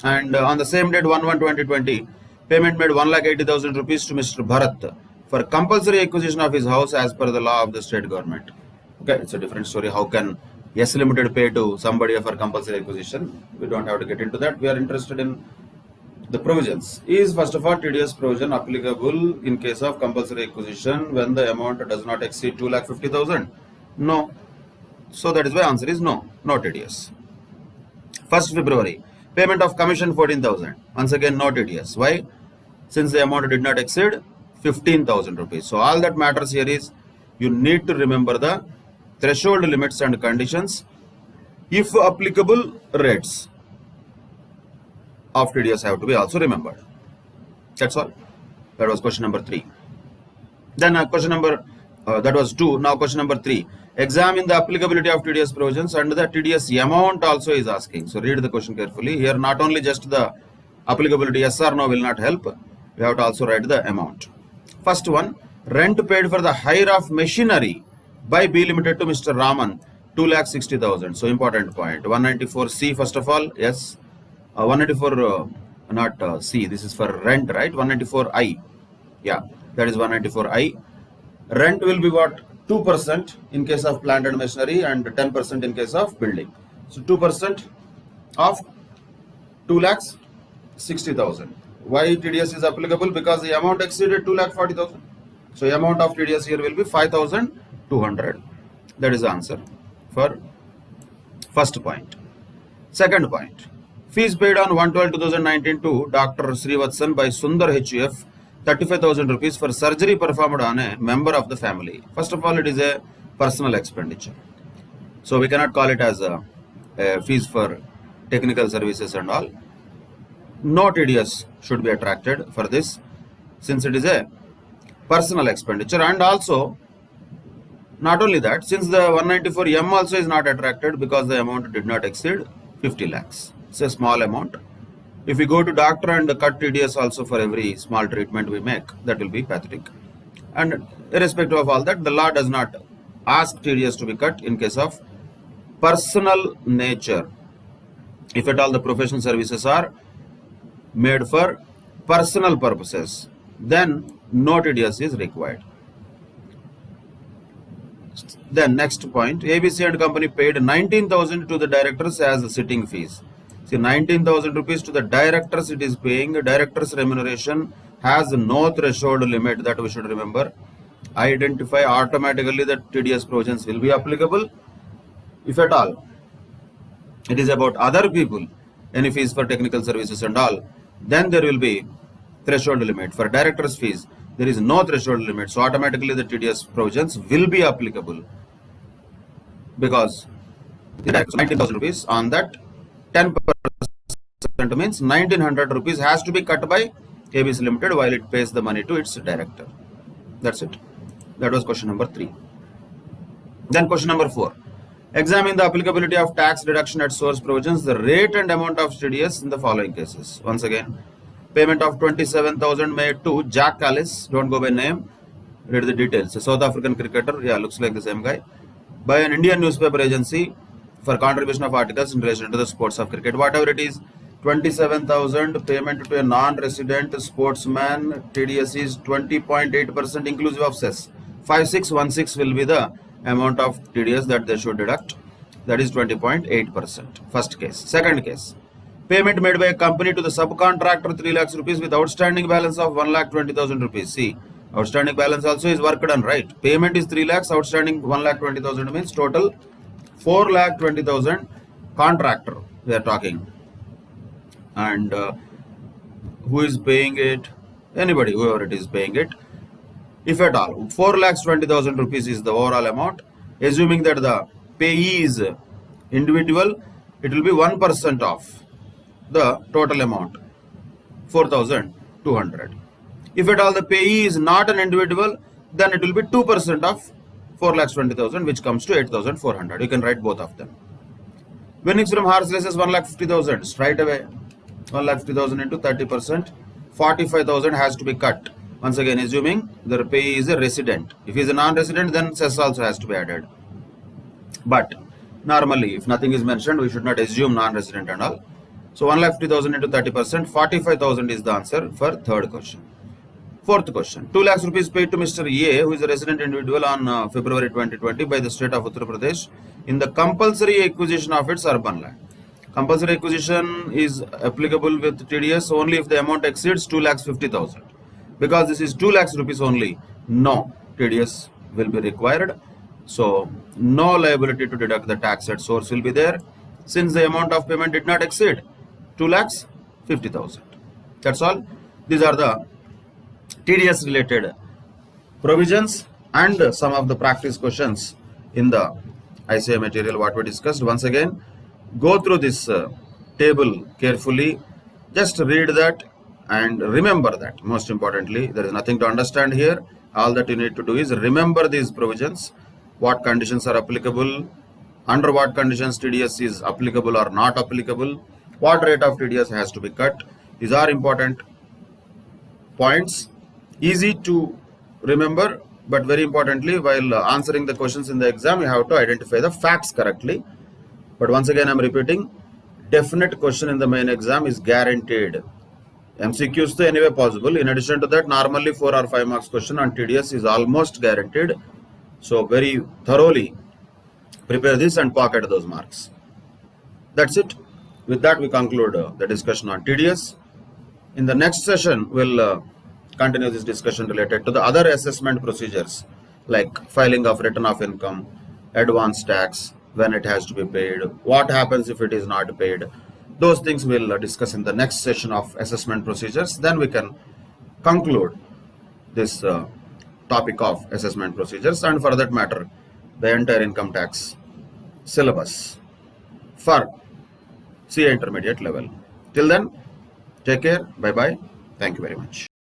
And on the same date, 1/1/2020, payment made 1,80,000 rupees to Mr. Bharat for compulsory acquisition of his house as per the law of the state government. Okay, it's a different story. How can S Limited pay to somebody for compulsory acquisition? We don't have to get into that. We are interested in the provisions. Is first of all TDS provision applicable in case of compulsory acquisition when the amount does not exceed 2,50,000? No. So that is why answer is no, no TDS. 1st February, payment of commission 14,000. Once again, no TDS. Why? Since the amount did not exceed 15,000 rupees. So all that matters here is you need to remember the threshold limits and conditions, if applicable rates of TDS have to be also remembered. That's all. That was question number 3. Then question number, that was 2. Now question number 3. Examine the applicability of TDS provisions and the TDS amount also is asking. So read the question carefully. Here not only just the applicability, yes or no will not help. We have to also write the amount. First one, rent paid for the hire of machinery by B Limited to Mr. Raman, 2,60,000. So important point. 194C first of all, yes. 194 not C, this is for rent, right? 194I, yeah, that is 194I. Rent will be what? 2% in case of plant and machinery and 10% in case of building. So 2% of 2,60,000. Why TDS is applicable? Because the amount exceeded 2,40,000. So amount of TDS here will be 5,200. That is the answer for first point. Second point. Fees paid on 1/12/2019 to Dr. Srivatsan by Sundar HUF, 35,000 rupees for surgery performed on a member of the family. First of all, it is a personal expenditure. So we cannot call it as a fees for technical services and all. No TDS should be attracted for this since it is a personal expenditure. And also, not only that, since the 194M also is not attracted because the amount did not exceed 50 lakhs. It's a small amount. If we go to doctor and cut TDS also for every small treatment we make, that will be pathetic. And irrespective of all that, the law does not ask TDS to be cut in case of personal nature. If at all the professional services are made for personal purposes, then no TDS is required. Then next point, ABC and company paid 19,000 to the directors as sitting fees. See, 19,000 rupees to the directors it is paying. Directors remuneration has no threshold limit, that we should remember. identify automatically that TDS provisions will be applicable. If at all it is about other people, any fees for technical services and all, then there will be threshold limit. For director's fees, there is no threshold limit, so automatically the TDS provisions will be applicable, because the director 19,000 rupees, on that 10% means 1900 rupees has to be cut by ABC Limited while it pays the money to its director. That's it. That was question number 3. Then question number 4. Examine the applicability of tax deduction at source provisions, the rate and amount of TDS in the following cases. Once again, payment of 27,000 made to Jack Callis, don't go by name, read the details. A South African cricketer, yeah, looks like the same guy, by an Indian newspaper agency for contribution of articles in relation to the sports of cricket. Whatever it is, 27,000 payment to a non-resident sportsman, TDS is 20.8% inclusive of cess. 5616 will be the amount of TDS that they should deduct, that is 20.8%. First case. Second case, payment made by a company to the subcontractor 3 lakhs rupees with outstanding balance of 1,20,000 rupees. See, outstanding balance also is work done, right? Payment is 3 lakhs, outstanding 1,20,000 means total 4,20,000. Contractor we are talking, and who is paying it? Anybody, whoever it is paying it. If at all, 4,20,000 rupees is the overall amount. Assuming that the payee is individual, it will be 1% of the total amount, 4,200. If at all the payee is not an individual, then it will be 2% of 4,20,000, which comes to 8,400. You can write both of them. Winnings from horse races 1,50,000. Straight away, 1,50,000 into 30%, 45,000 has to be cut. Once again, assuming the payee is a resident. If he is a non-resident, then cess also has to be added. But normally, if nothing is mentioned, we should not assume non-resident and all. So 1,50,000 into 30%, 45,000 is the answer for third question. Fourth question, 2 lakhs rupees paid to Mr. A, who is a resident individual on February 2020 by the state of Uttar Pradesh in the compulsory acquisition of its urban land. Compulsory acquisition is applicable with TDS only if the amount exceeds 2,50,000. Because this is 2 lakhs rupees only, no TDS will be required. So no liability to deduct the tax at source will be there, since the amount of payment did not exceed 2,50,000. That's all. These are the TDS related provisions and some of the practice questions in the ICA material what we discussed. Once again, go through this table carefully, just read that and remember that. Most importantly, there is nothing to understand here. All that you need to do is remember these provisions, what conditions are applicable, under what conditions TDS is applicable or not applicable, what rate of TDS has to be cut. These are important points, easy to remember, but very importantly, while answering the questions in the exam, you have to identify the facts correctly. But once again, I am repeating, definite question in the main exam is guaranteed. MCQs to anyway possible. In addition to that, normally 4 or 5 marks question on TDS is almost guaranteed. So very thoroughly prepare this and pocket those marks. That's it. With that, we conclude the discussion on TDS. In the next session, we'll continue this discussion related to the other assessment procedures like filing of return of income, advance tax, when it has to be paid, what happens if it is not paid. Those things we'll discuss in the next session of assessment procedures. Then we can conclude this topic of assessment procedures, and for that matter, the entire income tax syllabus for CA intermediate level. Till then, take care. Bye-bye. Thank you very much.